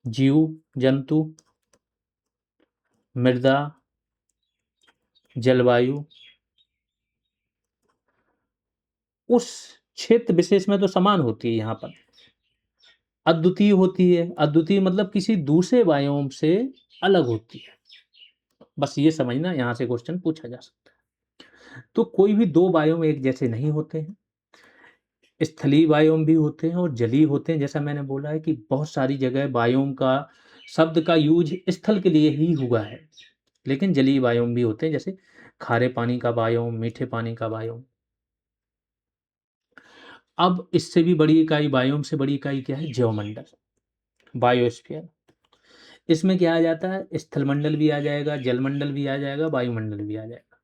जीव जंतु, मृदा, जलवायु, उस क्षेत्र विशेष में तो समान होती है, यहाँ पर अद्वितीय होती है। अद्वितीय मतलब किसी दूसरे बायोम से अलग होती है। बस ये समझना, यहाँ से क्वेश्चन पूछा जा सकता है। तो कोई भी दो बायोम एक जैसे नहीं होते हैं। स्थलीय बायोम भी होते हैं और जलीय होते हैं। जैसा मैंने बोला है कि बहुत सारी जगह बायोम का शब्द का यूज स्थल के लिए ही हुआ है, लेकिन जलीय बायोम भी होते हैं, जैसे खारे पानी का बायोम, मीठे पानी का बायोम। अब इससे भी बड़ी इकाई, बायोम से बड़ी इकाई क्या है? ज्योमंडल, बायोस्फीयर। इसमें क्या आ जाता है? स्थलमंडल भी आ जाएगा, जलमंडल भी आ जाएगा, वायुमंडल भी आ जाएगा।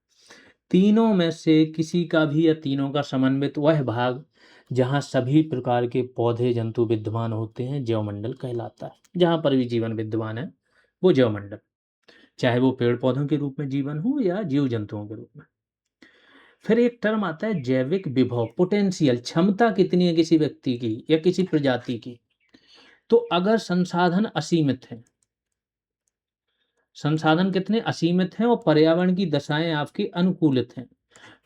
तीनों में से किसी का भी या तीनों का समन्वित वह भाग जहाँ सभी प्रकार के पौधे जंतु विद्यमान होते हैं, ज्योमंडल कहलाता है। जहाँ पर भी जीवन विद्यमान है वो ज्योमंडल, चाहे वो पेड़ पौधों के रूप में जीवन हो या जीव जंतुओं के रूप में। फिर एक टर्म आता है जैविक विभव, पोटेंशियल, क्षमता कितनी है किसी व्यक्ति की या किसी प्रजाति की। तो अगर संसाधन असीमित हैं, संसाधन कितने? असीमित हैं, और पर्यावरण की दशाएं आपकी अनुकूलित हैं,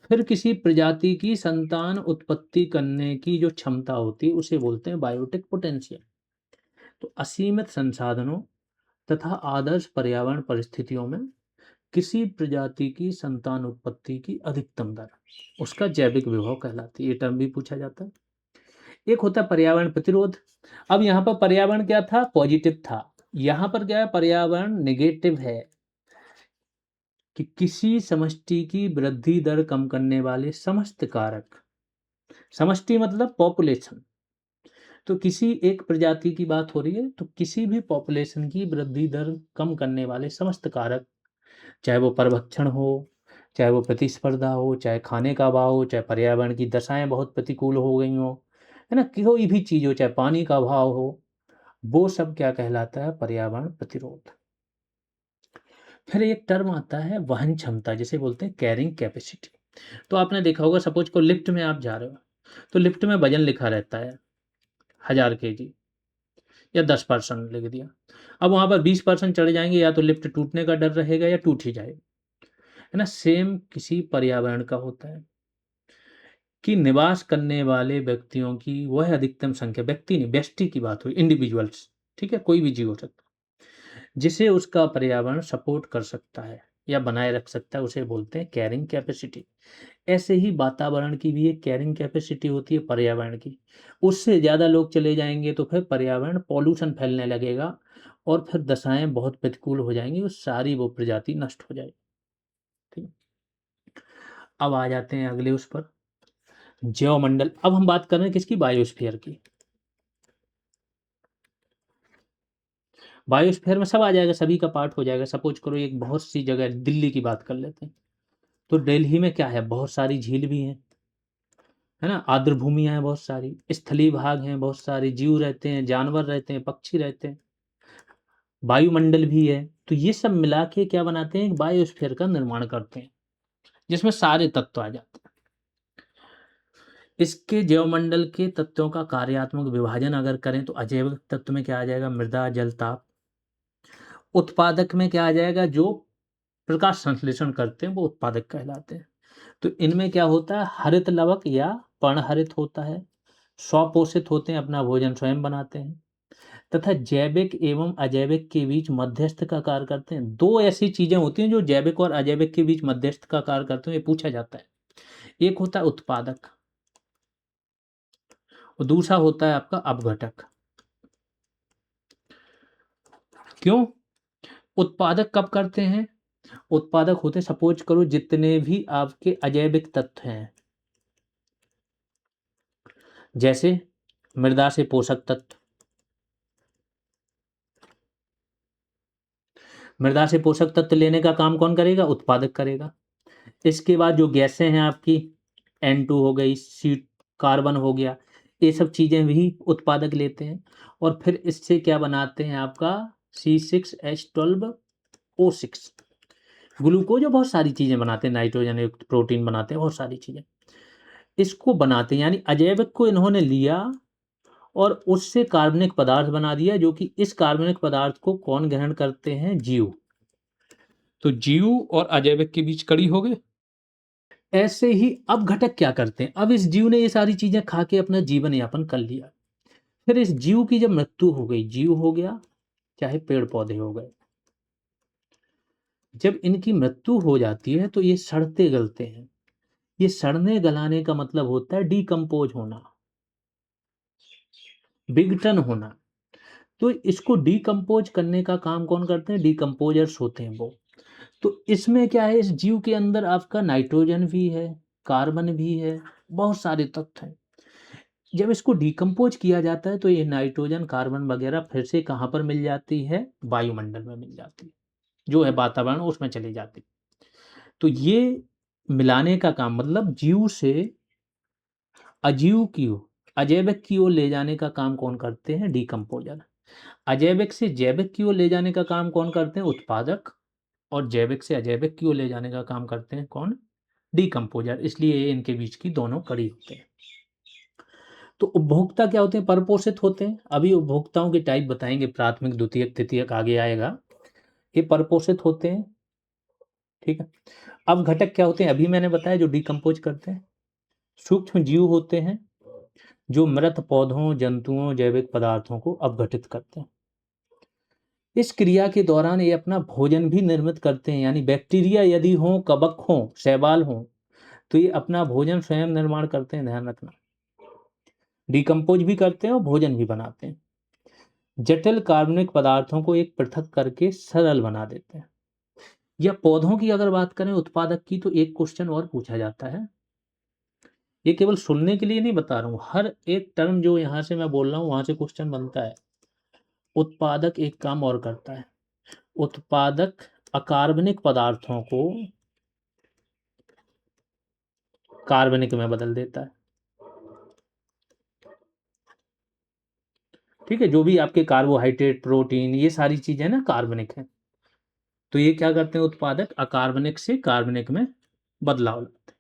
फिर किसी प्रजाति की संतान उत्पत्ति करने की जो क्षमता होती है उसे बोलते हैं बायोटिक पोटेंशियल। तो असीमित संसाधनों तथा आदर्श पर्यावरण परिस्थितियों में किसी प्रजाति की संतान उत्पत्ति की अधिकतम दर उसका जैविक विभव कहलाती है। ये टर्म भी पूछा जाता है। एक होता है पर्यावरण प्रतिरोध। अब यहाँ पर पर्यावरण क्या था? पॉजिटिव था। यहाँ पर क्या है? पर्यावरण नेगेटिव है, कि किसी समष्टि की वृद्धि दर कम करने वाले समस्त कारक। समष्टि मतलब पॉपुलेशन। तो किसी एक प्रजाति की बात हो रही है, तो किसी भी पॉपुलेशन की वृद्धि दर कम करने वाले समस्त कारक, चाहे वो परभक्षण हो, चाहे वो प्रतिस्पर्धा हो, चाहे खाने का अभाव हो, चाहे पर्यावरण की दशाएं बहुत प्रतिकूल हो गई हो, है ना, कोई भी चीज हो, चाहे पानी का अभाव हो, वो सब क्या कहलाता है? पर्यावरण प्रतिरोध। फिर एक टर्म आता है वहन क्षमता, जिसे बोलते हैं कैरिंग कैपेसिटी। तो आपने देखा होगा, सपोज को लिफ्ट में आप जा रहे हो, तो लिफ्ट में वजन लिखा रहता है 1000 kg या 10% लिख दिया। अब वहां पर 20% चढ़ जाएंगे, या तो लिफ्ट टूटने का डर रहेगा या टूट ही जाएगा, है ना। सेम किसी पर्यावरण का होता है कि निवास करने वाले व्यक्तियों की वह अधिकतम संख्या, व्यक्ति नहीं, व्यष्टि की बात हुई, इंडिविजुअल्स, ठीक है, कोई भी जीव हो सकता है, जिसे उसका पर्यावरण सपोर्ट कर सकता है या बनाए रख सकता है, उसे बोलते हैं कैरिंग कैपेसिटी। ऐसे ही वातावरण की भी एक कैरिंग कैपेसिटी होती है पर्यावरण की। उससे ज़्यादा लोग चले जाएंगे तो फिर पर्यावरण पॉल्यूशन फैलने लगेगा, और फिर दशाएं बहुत प्रतिकूल हो जाएंगी, और सारी वो प्रजाति नष्ट हो जाएगी। ठीक। अब आ जाते हैं अगले उस पर, ज्योमंडल। अब हम बात कर रहे हैं किसकी? बायोस्फीयर की। बायोस्फीयर में सब आ जाएगा, सभी का पार्ट हो जाएगा। सपोज करो एक बहुत सी जगह, दिल्ली की बात कर लेते हैं, तो दिल्ली में क्या है? बहुत सारी झील भी हैं, है ना, आर्द्र भूमियां हैं बहुत सारी, स्थलीय भाग हैं बहुत सारे, जीव रहते हैं, जानवर रहते हैं, पक्षी रहते हैं, वायुमंडल भी है। तो ये सब मिला के क्या बनाते हैं? एक बायोस्फीयर का निर्माण करते हैं, जिसमें सारे तत्व आ जाते हैं। इसके जैवमंडल के तत्वों का कार्यात्मक विभाजन अगर करें तो अजैविक तत्व में क्या आ जाएगा? मृदा, जल, ताप। उत्पादक में क्या आ जाएगा? जो प्रकाश संश्लेषण करते हैं वो उत्पादक कहलाते हैं। तो इनमें क्या होता है? हरित लवक या पर्णहरित होता है, स्वपोषित होते हैं, अपना भोजन स्वयं बनाते हैं, तथा जैविक एवं अजैविक के बीच मध्यस्थ का कार्य करते हैं। दो ऐसी चीजें होती हैं जो जैविक और अजैविक के बीच मध्यस्थ का कार्य करते हैं, ये पूछा जाता है। एक होता है उत्पादक, और दूसरा होता है आपका अपघटक। क्यों? उत्पादक कब करते हैं? उत्पादक होते, सपोज करो जितने भी आपके अजैविक तत्व हैं, जैसे मृदा से पोषक तत्व, मृदा से पोषक तत्व लेने का काम कौन करेगा? उत्पादक करेगा। इसके बाद जो गैसें हैं आपकी, N2 हो गई, सी कार्बन हो गया, ये सब चीज़ें भी उत्पादक लेते हैं, और फिर इससे क्या बनाते हैं? आपका C6H12O6 ग्लूकोज, और बहुत सारी चीज़ें बनाते हैं, नाइट्रोजन युक्त प्रोटीन बनाते हैं, बहुत सारी चीज़ें इसको बनाते हैं। यानी अजैविक को इन्होंने लिया और उससे कार्बनिक पदार्थ बना दिया, जो कि इस कार्बनिक पदार्थ को कौन ग्रहण करते हैं? जीव। तो जीव और अजैविक के बीच कड़ी हो गई। ऐसे ही अब घटक क्या करते हैं, अब इस जीव ने ये सारी चीजें खा के अपना जीवन यापन कर लिया, फिर इस जीव की जब मृत्यु हो गई, जीव हो गया चाहे पेड़ पौधे हो गए, जब इनकी मृत्यु हो जाती है तो ये सड़ते गलते हैं। ये सड़ने गलाने का मतलब होता है डिकम्पोज होना, विघटन होना। तो इसको डिकम्पोज करने का काम कौन करते हैं, डिकम्पोजर्स होते हैं वो। तो इसमें क्या है, इस जीव के अंदर आपका नाइट्रोजन भी है, कार्बन भी है, बहुत सारे तत्व हैं। जब इसको डिकम्पोज किया जाता है तो ये नाइट्रोजन कार्बन वगैरह फिर से कहाँ पर मिल जाती है, वायुमंडल में मिल जाती है, जो है वातावरण उसमें चली जाती है। तो ये मिलाने का काम मतलब जीव से अजीव की ओर, अजैविक की ओर ले जाने का काम कौन करते हैं, डिकम्पोजर। अजैविक से जैविक की ओर ले जाने का काम कौन करते हैं, उत्पादक। और जैविक से अजैविक की ओर ले जाने का काम करते हैं कौन, डिकम्पोजर। इसलिए इनके बीच की दोनों कड़ी होते हैं। तो उपभोक्ता क्या होते हैं, परपोषित होते हैं। अभी उपभोक्ताओं के टाइप बताएंगे, प्राथमिक द्वितीयक तृतीयक आगे आएगा। ये परपोषित होते हैं, ठीक है। अब घटक क्या होते हैं, अभी मैंने बताया जो डिकम्पोज करते हैं। सूक्ष्म जीव होते हैं जो मृत पौधों, जंतुओं, जैविक पदार्थों को अपघटित करते हैं। इस क्रिया के दौरान ये अपना भोजन भी निर्मित करते हैं, यानी बैक्टीरिया यदि हो, कवक हो, शैवाल हो, तो ये अपना भोजन स्वयं निर्माण करते हैं, ध्यान रखना। डिकम्पोज भी करते हैं और भोजन भी बनाते हैं। जटिल कार्बनिक पदार्थों को एक पृथक करके सरल बना देते हैं। या पौधों की अगर बात करें उत्पादक की, तो एक क्वेश्चन और पूछा जाता है। ये केवल सुनने के लिए नहीं बता रहा हूँ, हर एक टर्म जो यहाँ से मैं बोल रहा हूँ वहां से क्वेश्चन बनता है। उत्पादक एक काम और करता है, उत्पादक अकार्बनिक पदार्थों को कार्बनिक में बदल देता है, ठीक है। जो भी आपके कार्बोहाइड्रेट, प्रोटीन, ये सारी चीजें ना कार्बनिक है। तो ये क्या करते हैं, उत्पादक अकार्बनिक से कार्बनिक में बदलाव लाते हैं।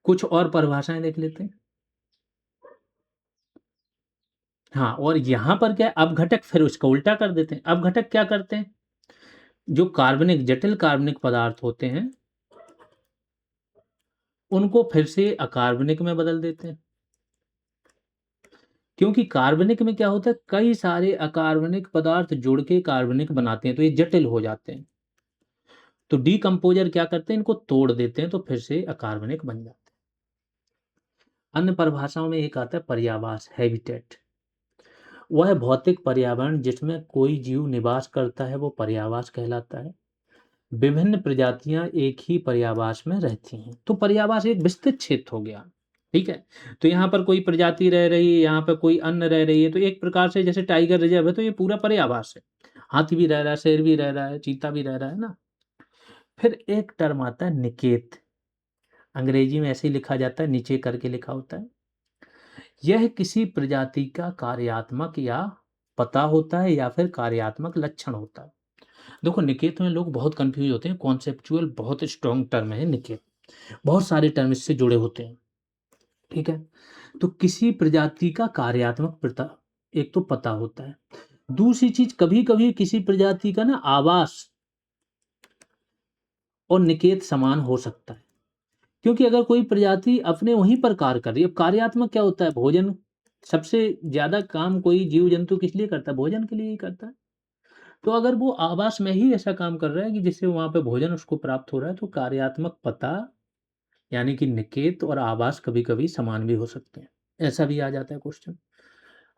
कुछ और परिभाषाएं देख लेते हैं। हाँ, और यहां पर क्या है, अपघटक फिर उसका उल्टा कर देते हैं। अपघटक क्या करते हैं, जो कार्बनिक, जटिल कार्बनिक पदार्थ होते हैं उनको फिर से अकार्बनिक में बदल देते हैं। क्योंकि कार्बनिक में क्या होता है, कई सारे अकार्बनिक पदार्थ जुड़ के कार्बनिक बनाते हैं, तो ये जटिल हो जाते हैं। तो डीकंपोजर क्या करते हैं, इनको तोड़ देते हैं, तो फिर से अकार्बनिक बन जाते हैं। अन्य परिभाषाओं में एक आता है पर्यावास, हैबिटेट। वह भौतिक पर्यावरण जिसमें कोई जीव निवास करता है वो पर्यावास कहलाता है। विभिन्न प्रजातियां एक ही पर्यावास में रहती हैं, तो पर्यावास एक विस्तृत क्षेत्र हो गया, ठीक है। तो यहाँ पर कोई प्रजाति रह रही है, यहाँ पर कोई अन्य रह रही है, तो एक प्रकार से जैसे टाइगर रिजर्व है तो ये पूरा पर्यावास है। हाथी भी रह रहा है, शेर भी रह रहा है, चीता भी रह रहा है ना। फिर एक टर्म आता है निकेत, अंग्रेजी में ऐसे ही लिखा जाता है, नीचे करके लिखा होता है। यह किसी प्रजाति का कार्यात्मक या पता होता है या फिर कार्यात्मक लक्षण होता है। देखो निकेत में लोग बहुत कंफ्यूज होते हैं, कॉन्सेप्चुअल बहुत स्ट्रॉन्ग टर्म है निकेत, बहुत सारे टर्म इससे जुड़े होते हैं, ठीक है। तो किसी प्रजाति का कार्यात्मक पता, एक तो पता होता है। दूसरी चीज, कभी कभी किसी प्रजाति का ना आवास और निकेत समान हो सकता है। क्योंकि अगर कोई प्रजाति अपने वहीं पर कार्य कर रही है, अब कार्यात्मक क्या होता है, भोजन। सबसे ज्यादा काम कोई जीव जंतु किस लिए करता है, भोजन के लिए ही करता है। तो अगर वो आवास में ही ऐसा काम कर रहा है कि जिससे वहां पे भोजन उसको प्राप्त हो रहा है, तो कार्यात्मक पता यानी कि निकेत और आवास कभी कभी समान भी हो सकते हैं, ऐसा भी आ जाता है क्वेश्चन।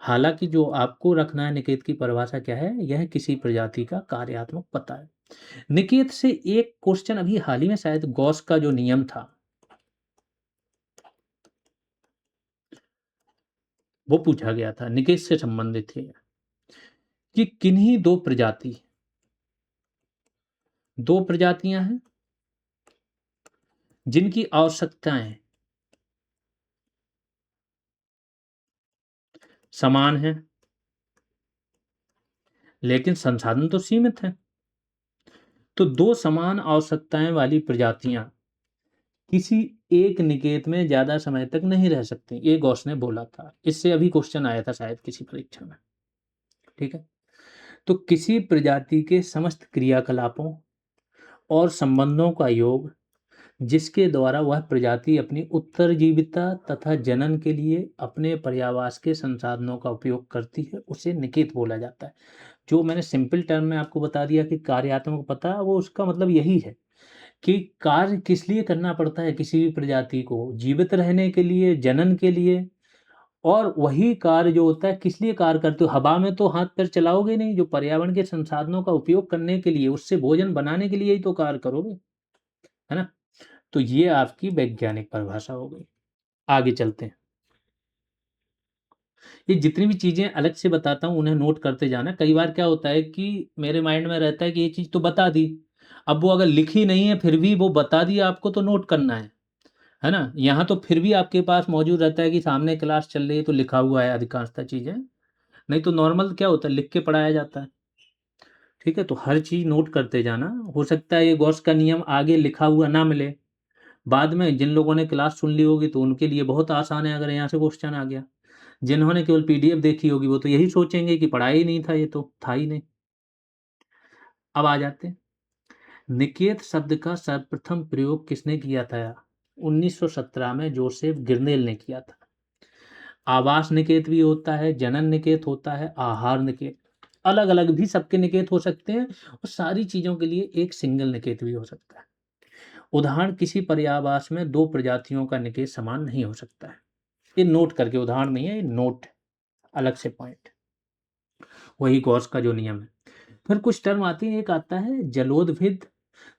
हालांकि जो आपको रखना है, निकेत की परिभाषा क्या है, यह किसी प्रजाति का कार्यात्मक पता है। निकेत से एक क्वेश्चन अभी हाल ही में शायद गॉस का जो नियम था वो पूछा गया था, निकेत से संबंधित है कि किन्हीं दो प्रजातियां हैं जिनकी आवश्यकताएं समान हैं लेकिन संसाधन तो सीमित हैं। तो दो समान आवश्यकताएं वाली प्रजातियां किसी एक निकेत में ज्यादा समय तक नहीं रह सकती, ये गॉस ने बोला था। इससे अभी क्वेश्चन आया था शायद किसी परीक्षा में, ठीक है। तो किसी प्रजाति के समस्त क्रियाकलापों और संबंधों का योग जिसके द्वारा वह प्रजाति अपनी उत्तरजीविता तथा जनन के लिए अपने पर्यावास के संसाधनों का उपयोग करती है, उसे निकेत बोला जाता है। जो मैंने सिंपल टर्म में आपको बता दिया कि कार्यात्मक पता, वो उसका मतलब यही है कि कार्य किस लिए करना पड़ता है किसी भी प्रजाति को, जीवित रहने के लिए, जनन के लिए। और वही कार्य जो होता है किस लिए कार्य करते हो, हवा में तो हाथ पैर चलाओगे नहीं, जो पर्यावरण के संसाधनों का उपयोग करने के लिए, उससे भोजन बनाने के लिए ही तो कार्य करोगे, है ना। तो ये आपकी वैज्ञानिक परिभाषा हो गई। आगे चलते हैं। ये जितनी भी चीजें अलग से बताता हूँ उन्हें नोट करते जाना। कई बार क्या होता है कि मेरे माइंड में रहता है कि ये चीज तो बता दी, अब वो अगर लिखी नहीं है फिर भी वो बता दिया आपको तो नोट करना है ना। यहाँ तो फिर भी आपके पास मौजूद रहता है कि सामने क्लास चल रही है तो लिखा हुआ है अधिकांशतः चीजें, नहीं तो नॉर्मल क्या होता है लिख के पढ़ाया जाता है। ठीक है, तो हर चीज नोट करते जाना। हो सकता है ये गॉस का नियम आगे लिखा हुआ ना मिले, बाद में जिन लोगों ने क्लास सुन ली होगी तो उनके लिए बहुत आसान है अगर यहाँ से क्वेश्चन आ गया। जिन्होंने केवल पीडीएफ देखी होगी वो तो यही सोचेंगे कि पढ़ाया ही नहीं था, ये तो था ही नहीं। अब आ जाते हैं, निकेत शब्द का सर्वप्रथम प्रयोग किसने किया था। 1917 में जोसेफ गिरनेल ने किया था। आवास निकेत भी होता है, जनन निकेत होता है, आहार निकेत, अलग अलग भी सबके निकेत हो सकते हैं, और सारी चीजों के लिए एक सिंगल निकेत भी हो सकता है। उदाहरण, किसी पर्यावास में दो प्रजातियों का निकेत समान नहीं हो सकता है। ये नोट करके, उदाहरण नहीं है, ये नोट अलग से पॉइंट, वही गॉस का जो नियम है। फिर कुछ टर्म आती है, एक आता है जलोदभिद,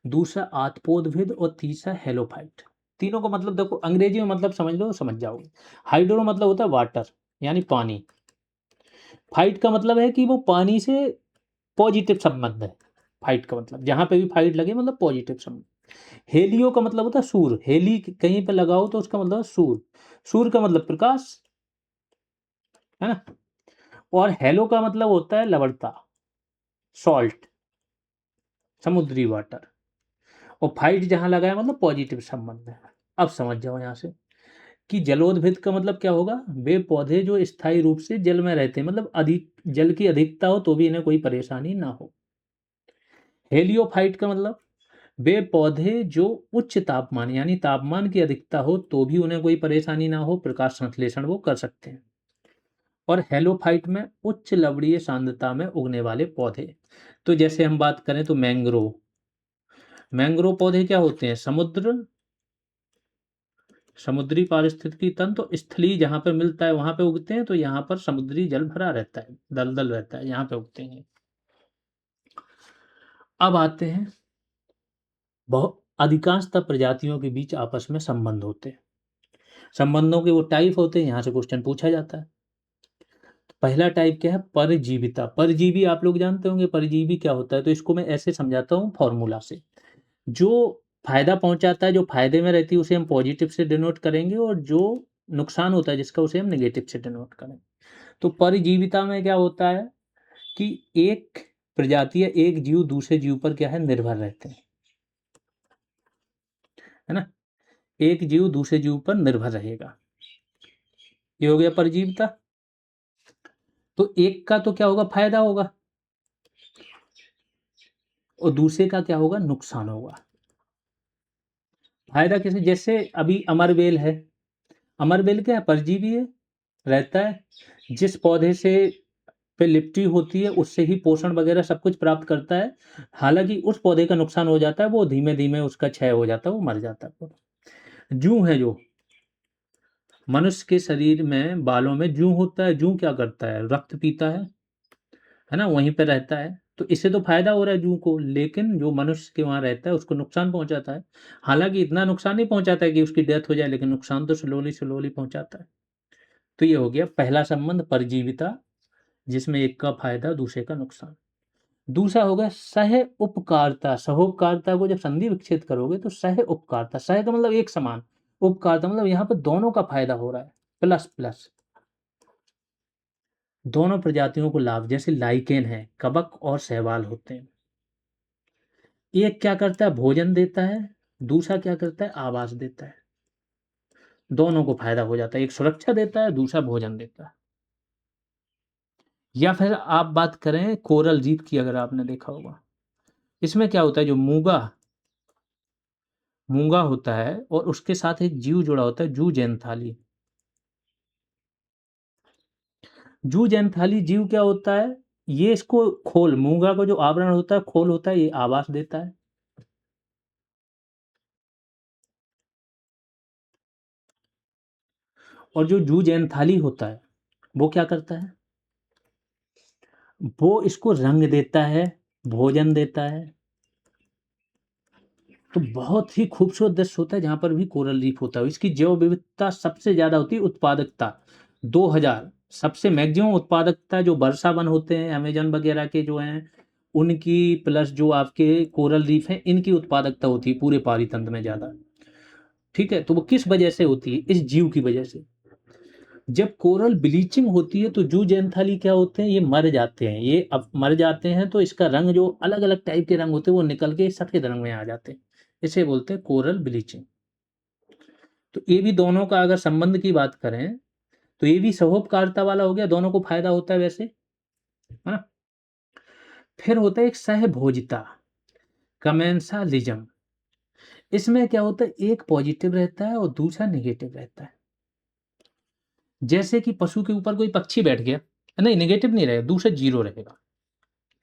दूसरा आत्पोदभिद और तीसरा हेलोफाइट। तीनों को मतलब देखो, अंग्रेजी में मतलब समझ लो समझ जाओगे। हाइड्रो मतलब होता है वाटर यानी पानी, फाइट का मतलब है कि वो पानी से पॉजिटिव संबंध है। फाइट का मतलब जहां पे भी फाइट लगे मतलब पॉजिटिव संबंध। हेलियो का मतलब होता है सूर्य, हेली कहीं पे लगाओ तो उसका मतलब सूर्य, सूर्य का मतलब प्रकाश, है ना। और हेलो का मतलब होता है लवणता, सॉल्ट, समुद्री वाटर। और फाइट जहां लगा है मतलब पॉजिटिव संबंध है। अब समझ जाओ यहां से कि जलोदभिद का मतलब क्या होगा, वे पौधे जो स्थायी रूप से जल में रहते हैं, मतलब अधिक जल की अधिकता हो तो भी इन्हें कोई परेशानी ना हो। हेलियोफाइट का मतलब वे पौधे जो उच्च तापमान यानी तापमान की अधिकता हो तो भी उन्हें कोई परेशानी ना हो, प्रकाश संश्लेषण वो कर सकते हैं। और हेलोफाइट में उच्च लवणीय सांद्रता में उगने वाले पौधे। तो जैसे हम बात करें तो मैंग्रोव, मैंग्रोव पौधे क्या होते हैं, समुद्री पारिस्थितिकी तंत्र, स्थलीय जहां पर मिलता है वहां पे उगते हैं, तो यहाँ पर समुद्री जल भरा रहता है, दलदल रहता है, यहाँ पे उगते हैं। अब आते हैं, बहुत अधिकांशतः प्रजातियों के बीच आपस में संबंध होते हैं। संबंधों के वो टाइप होते हैं, यहाँ से क्वेश्चन पूछा जाता है। पहला टाइप क्या है, परजीविता। परजीवी आप लोग जानते होंगे परजीवी क्या होता है, तो इसको मैं ऐसे समझाता हूँ फॉर्मूला से। जो फायदा पहुंचाता है, जो फायदे में रहती है उसे हम पॉजिटिव से डिनोट करेंगे, और जो नुकसान होता है जिसका उसे हम नेगेटिव से डिनोट करेंगे। तो परजीविता में क्या होता है कि एक प्रजाति या एक जीव दूसरे जीव पर क्या है, निर्भर रहते हैं, है ना। एक जीव दूसरे जीव पर निर्भर रहेगा, ये हो गया परजीविता। तो एक का तो क्या होगा, फायदा होगा, और दूसरे का क्या होगा, नुकसान होगा। फायदा कैसे, जैसे अभी अमरबेल है, अमरबेल क्या है, परजीवी है, रहता है जिस पौधे से पे लिपटी होती है उससे ही पोषण वगैरह सब कुछ प्राप्त करता है। हालांकि उस पौधे का नुकसान हो जाता है, वो धीमे धीमे उसका क्षय हो जाता है, वो मर जाता है। जूं है, जो मनुष्य के शरीर में बालों में जूं होता है, जूं क्या करता है, रक्त पीता है ना, वहीं पे रहता है। तो इससे तो फायदा हो रहा है जूं को, लेकिन जो मनुष्य के वहां रहता है उसको नुकसान पहुंचाता है। हालांकि इतना नुकसान नहीं पहुंचाता है कि उसकी डेथ हो जाए, लेकिन नुकसान तो स्लोली स्लोली पहुंचाता है। तो ये हो गया पहला संबंध, परजीविता, जिसमें एक का फायदा दूसरे का नुकसान। दूसरा होगा सह उपकारिता। सहोपकारिता को जब संधि विच्छेद करोगे तो सह उपकारिता, सह का मतलब एक समान, उपकारिता मतलब यहाँ पर दोनों का फायदा हो रहा है, प्लस प्लस, दोनों प्रजातियों को लाभ। जैसे लाइकेन है, कवक और शैवाल होते हैं। एक क्या करता है, भोजन देता है, दूसरा क्या करता है, आवास देता है। दोनों को फायदा हो जाता है, एक सुरक्षा देता है, दूसरा भोजन देता है। या फिर आप बात करें कोरल रीफ की, अगर आपने देखा होगा, इसमें क्या होता है, जो मूंगा मूंगा होता है और उसके साथ एक जीव जुड़ा होता है, जूजेंथाली। जूजेंथाली जीव क्या होता है, ये इसको खोल, मूंगा का जो आवरण होता है, खोल होता है, ये आवास देता है। और जो जूजेंथाली होता है वो क्या करता है, वो इसको रंग देता है, भोजन देता है। तो बहुत ही खूबसूरत दृश्य होता है जहाँ पर भी कोरल रीफ होता है। इसकी जैव विविधता सबसे ज़्यादा होती है, उत्पादकता 2000, सबसे मैक्सिमम उत्पादकता जो वर्षा वन होते हैं अमेजन वगैरह के जो हैं उनकी, प्लस जो आपके कोरल रीफ हैं इनकी उत्पादकता होती है पूरे पारितंत्र में ज़्यादा। ठीक है, तो वो किस वजह से होती है, इस जीव की वजह से। जब कोरल ब्लीचिंग होती है तो जूजेंथाली क्या होते हैं, ये मर जाते हैं, ये अब मर जाते हैं तो इसका रंग जो अलग अलग टाइप के रंग होते हैं वो निकल के सफेद रंग में आ जाते हैं, इसे बोलते हैं कोरल ब्लीचिंग। तो ये भी दोनों का अगर संबंध की बात करें तो ये भी सहोपकारिता वाला हो गया, दोनों को फायदा होता है वैसे, है ना। फिर होता है एक सहभोजिता, कमेंसालिज्म। इसमें क्या होता है, एक पॉजिटिव रहता है और दूसरा नेगेटिव रहता है। जैसे कि पशु के ऊपर कोई पक्षी बैठ गया, नहीं नेगेटिव नहीं रहेगा, दूसरा जीरो रहेगा।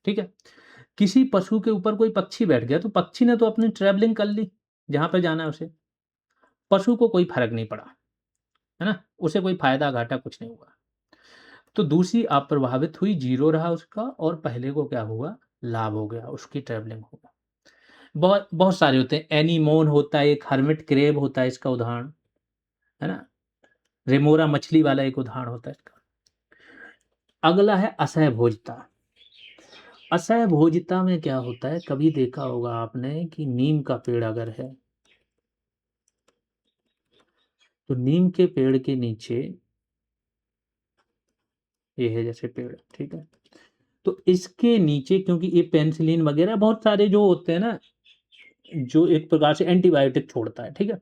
ठीक है, किसी पशु के ऊपर कोई पक्षी बैठ गया तो पक्षी ने तो अपनी ट्रैवलिंग कर ली जहां पर जाना है उसे, पशु को कोई फर्क नहीं पड़ा, है ना, उसे कोई फायदा घाटा कुछ नहीं हुआ। तो दूसरी अप्रभावित हुई, जीरो रहा उसका, और पहले को क्या हुआ, लाभ हो गया, उसकी ट्रैवलिंग होगा। बहुत बहुत सारे होते हैं, एनीमोन होता है, एक हर्मिट क्रेब होता है इसका उदाहरण, है ना, रेमोरा मछली वाला एक उदाहरण होता है इसका। अगला है असहभोजता। असहभोजता में क्या होता है, कभी देखा होगा आपने कि नीम का पेड़ अगर है तो नीम के पेड़ के नीचे, ये है जैसे पेड़, ठीक है, तो इसके नीचे क्योंकि ये पेनिसिलिन वगैरह बहुत सारे जो होते हैं ना, जो एक प्रकार से एंटीबायोटिक छोड़ता है, ठीक है,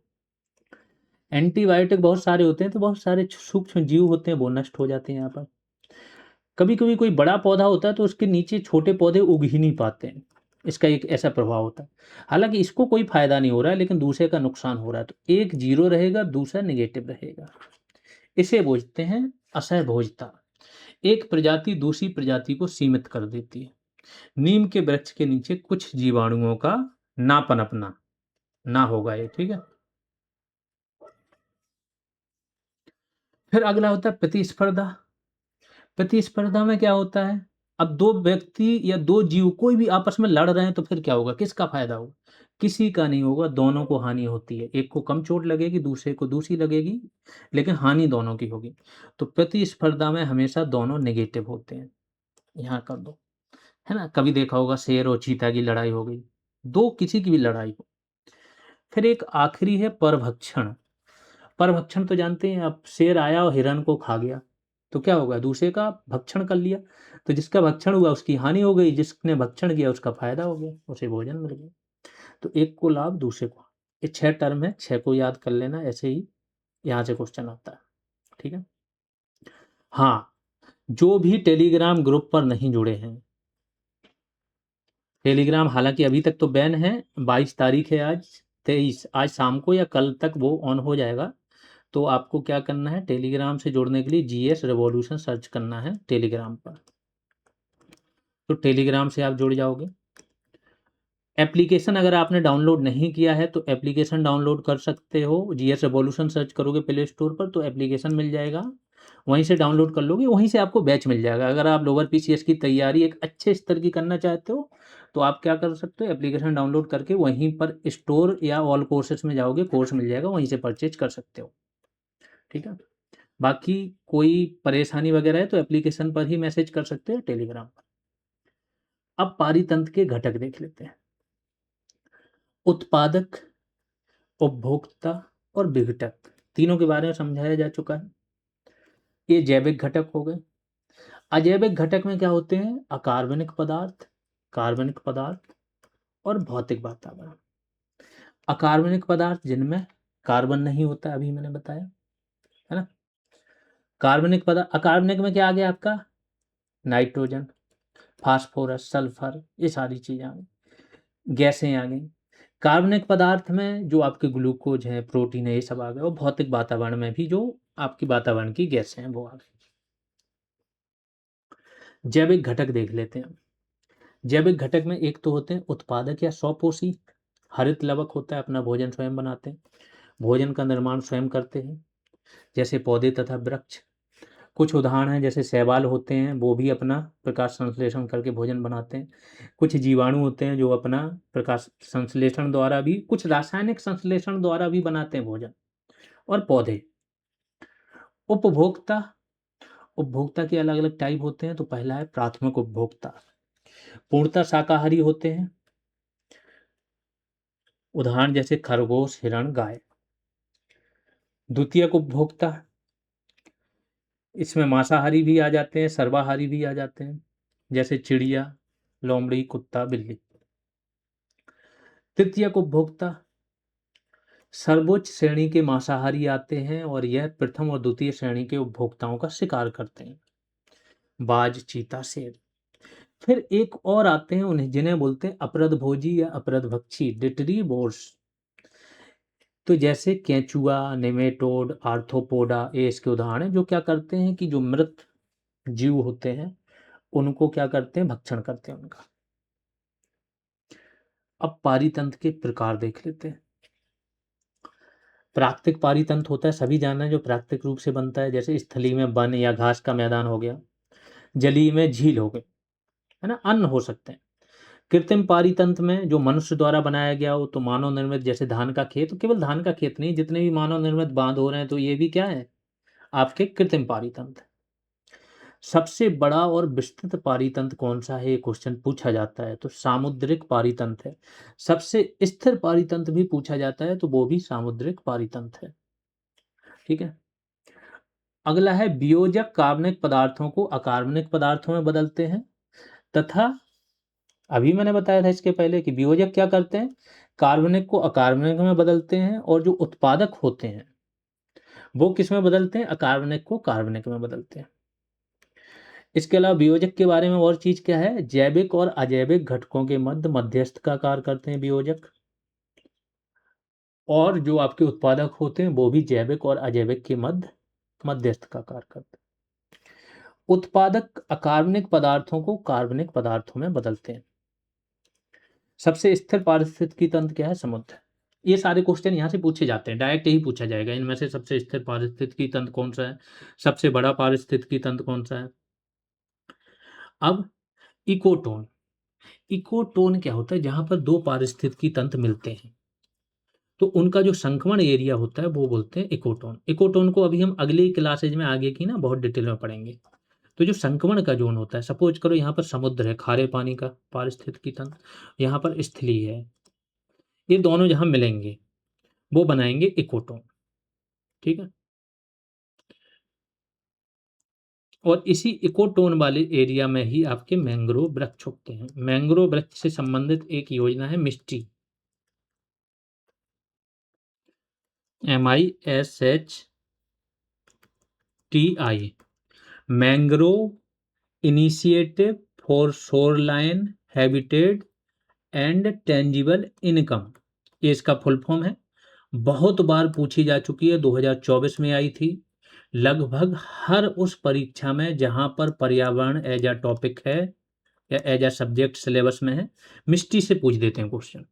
एंटीबायोटिक बहुत सारे होते हैं तो बहुत सारे सूक्ष्म जीव होते हैं वो नष्ट हो जाते हैं यहाँ पर। कभी कभी कोई बड़ा पौधा होता है तो उसके नीचे छोटे पौधे उग ही नहीं पाते हैं, इसका एक ऐसा प्रभाव होता है। हालांकि इसको कोई फायदा नहीं हो रहा है लेकिन दूसरे का नुकसान हो रहा है, तो एक जीरो रहेगा दूसरा निगेटिव रहेगा, इसे बोलते हैं असहभोजता। एक प्रजाति दूसरी प्रजाति को सीमित कर देती है। नीम के वृक्ष के नीचे कुछ जीवाणुओं का ना पनपना, ना होगा ये, ठीक है। फिर अगला होता है प्रतिस्पर्धा। प्रतिस्पर्धा में क्या होता है, अब दो व्यक्ति या दो जीव कोई भी आपस में लड़ रहे हैं तो फिर क्या होगा, किसका फायदा होगा, किसी का नहीं होगा, दोनों को हानि होती है, एक को कम चोट लगेगी दूसरे को दूसरी लगेगी, लेकिन हानि दोनों की होगी। तो प्रतिस्पर्धा में हमेशा दोनों नेगेटिव होते हैं, यहाँ कर दो, है ना। कभी देखा होगा शेर और चीता की लड़ाई हो गई, दो किसी की भी लड़ाई हो। फिर एक आखिरी है परभक्षण। परभक्षण तो जानते हैं आप, शेर आया और हिरण को खा गया तो क्या होगा, दूसरे का भक्षण कर लिया, तो जिसका भक्षण हुआ उसकी हानि हो गई, जिसने भक्षण किया उसका फायदा हो गया, उसे भोजन मिल गया। तो एक को लाभ दूसरे को, ये 6 टर्म है, 6 को याद कर लेना, ऐसे ही यहाँ से क्वेश्चन आता है, ठीक है। हाँ, जो भी टेलीग्राम ग्रुप पर नहीं जुड़े हैं, टेलीग्राम हालांकि अभी तक तो बैन है, 22 तारीख है आज, 23 आज शाम को या कल तक वो ऑन हो जाएगा। तो आपको क्या करना है, टेलीग्राम से जुड़ने के लिए जीएस रेवोल्यूशन सर्च करना है टेलीग्राम पर, तो टेलीग्राम से आप जुड़ जाओगे। एप्लीकेशन अगर आपने डाउनलोड नहीं किया है तो एप्लीकेशन डाउनलोड कर सकते हो, जीएस रेवोल्यूशन सर्च करोगे प्ले स्टोर पर तो एप्लीकेशन मिल जाएगा, वहीं से डाउनलोड कर लोगे, वहीं से आपको बैच मिल जाएगा। अगर आप लोअर पीसीएस की तैयारी एक अच्छे स्तर की करना चाहते हो तो आप क्या कर सकते हो, एप्लीकेशन डाउनलोड करके वहीं पर स्टोर या ऑल कोर्सेज में जाओगे, कोर्स मिल जाएगा, वहीं से परचेज कर सकते हो, ठीक है। बाकी कोई परेशानी वगैरह है तो एप्लीकेशन पर ही मैसेज कर सकते हैं टेलीग्राम पर। अब पारितंत्र के घटक देख लेते हैं। उत्पादक, उपभोक्ता और विघटक, तीनों के बारे में समझाया जा चुका है। ये जैविक घटक हो गए। अजैविक घटक में क्या होते हैं, अकार्बनिक पदार्थ, कार्बनिक पदार्थ और भौतिक वातावरण। अकार्बनिक पदार्थ जिनमें कार्बन नहीं होता, अभी मैंने बताया, है ना। कार्बनिक पदार्थ, अकार्बनिक में क्या आ गया आपका, नाइट्रोजन, फास्फोरस, सल्फर, ये सारी चीजें आ गई, गैसें आ गई। कार्बनिक पदार्थ में जो आपके ग्लूकोज है, प्रोटीन है, ये सब आ गए, और भौतिक वातावरण में भी जो आपकी वातावरण की गैसें हैं वो आ गई। जैविक घटक देख लेते हैं। जैविक घटक में एक तो होते हैं उत्पादक या स्वपोषी। हरित लवक होता है, अपना भोजन स्वयं बनाते हैं, भोजन का निर्माण स्वयं करते हैं, जैसे पौधे तथा वृक्ष। कुछ उदाहरण हैं, जैसे शैवाल होते हैं, वो भी अपना प्रकाश संश्लेषण करके भोजन बनाते हैं। कुछ जीवाणु होते हैं जो अपना प्रकाश संश्लेषण द्वारा भी, कुछ रासायनिक संश्लेषण द्वारा भी बनाते हैं भोजन। और पौधे। उपभोक्ता। उपभोक्ता के अलग अलग टाइप होते हैं। तो पहला है प्राथमिक उपभोक्ता, पूर्णतः शाकाहारी होते हैं। उदाहरण जैसे खरगोश, हिरण, गाय। द्वितीयक उपभोक्ता, इसमें मांसाहारी भी आ जाते हैं, सर्वाहारी भी आ जाते हैं, जैसे चिड़िया, लोमड़ी, कुत्ता, बिल्ली। तृतीयक उपभोक्ता, सर्वोच्च श्रेणी के मांसाहारी आते हैं और यह प्रथम और द्वितीय श्रेणी के उपभोक्ताओं का शिकार करते हैं, बाज, चीता, शेर। फिर एक और आते हैं, उन्हें जिन्हें बोलते हैं अपरदभोजी या अपरदभक्षी, डिटरीवोर्स। तो जैसे केंचुआ, नेमेटोड, आर्थ्रोपोडा, ये इसके उदाहरण हैं, जो क्या करते हैं कि जो मृत जीव होते हैं उनको क्या करते हैं, भक्षण करते हैं उनका। अब पारितंत्र के प्रकार देख लेते हैं। प्राकृतिक पारितंत्र होता है, सभी जानना है, जो प्राकृतिक रूप से बनता है, जैसे स्थलीय में वन या घास का मैदान हो गया, जलीय में झील हो गई, है ना, अन्न हो सकते हैं। कृत्रिम पारितंत्र में जो मनुष्य द्वारा बनाया गया हो, तो मानव निर्मित, जैसे धान का खेत। तो केवल धान का खेत नहीं, जितने भी मानव निर्मित बांध हो रहे हैं, तो ये भी क्या है, आपके कृत्रिम पारितंत्र। सबसे बड़ा और विस्तृत पारितंत्र कौन सा है, ये क्वेश्चन पूछा जाता है, तो सामुद्रिक पारितंत्र है। सबसे स्थिर पारितंत्र भी पूछा जाता है, तो वो भी सामुद्रिक पारितंत्र है। ठीक है। अगला है वियोजक कार्बनिक पदार्थों को अकार्बनिक पदार्थों में बदलते हैं, तथा अभी मैंने बताया था इसके पहले कि वियोजक क्या करते हैं, कार्बनिक को अकार्बनिक में बदलते हैं, और जो उत्पादक होते हैं वो किस में बदलते हैं, अकार्बनिक को कार्बनिक में बदलते हैं। इसके अलावा वियोजक के बारे में और चीज क्या है, जैविक और अजैविक घटकों के मध्य मध्यस्थ का कार्य करते हैं वियोजक। और जो आपके उत्पादक होते हैं वो भी जैविक और अजैविक के मध्य मध्यस्थ का कार्य करते हैं। उत्पादक अकार्बनिक पदार्थों को कार्बनिक पदार्थों में बदलते हैं। सबसे स्थिर पारिस्थितिकी तंत्र क्या है, समुद्र। ये सारे क्वेश्चन यहाँ से पूछे जाते हैं, डायरेक्ट यही पूछा जाएगा, इनमें से सबसे स्थिर पारिस्थितिकी तंत्र कौन सा है, सबसे बड़ा पारिस्थितिकी तंत्र कौन सा है। अब इकोटोन। इकोटोन क्या होता है, जहां पर दो पारिस्थितिकी तंत्र मिलते हैं तो उनका जो संक्रमण एरिया होता है वो बोलते हैं इकोटोन। इकोटोन को अभी हम अगली क्लासेज में आगे की ना बहुत डिटेल में पढ़ेंगे। तो जो संक्रमण का जोन होता है, सपोज करो यहाँ पर समुद्र है, खारे पानी का पारिस्थितिकी तंत्र, यहाँ पर स्थलीय है, ये दोनों जहां मिलेंगे वो बनाएंगे इकोटोन। ठीक है। और इसी इकोटोन वाले एरिया में ही आपके मैंग्रोव वृक्ष उगते हैं। मैंग्रोव वृक्ष से संबंधित एक योजना है मिस्टी, MISHTI, mangrove initiative for shoreline habitat and tangible income, ये इसका फुल फॉर्म है। बहुत बार पूछी जा चुकी है, 2024 में आई थी। लगभग हर उस परीक्षा में जहां पर पर्यावरण एज अ टॉपिक है या एज अ सब्जेक्ट सिलेबस में है, मिस्ट्री से पूछ देते हैं क्वेश्चन।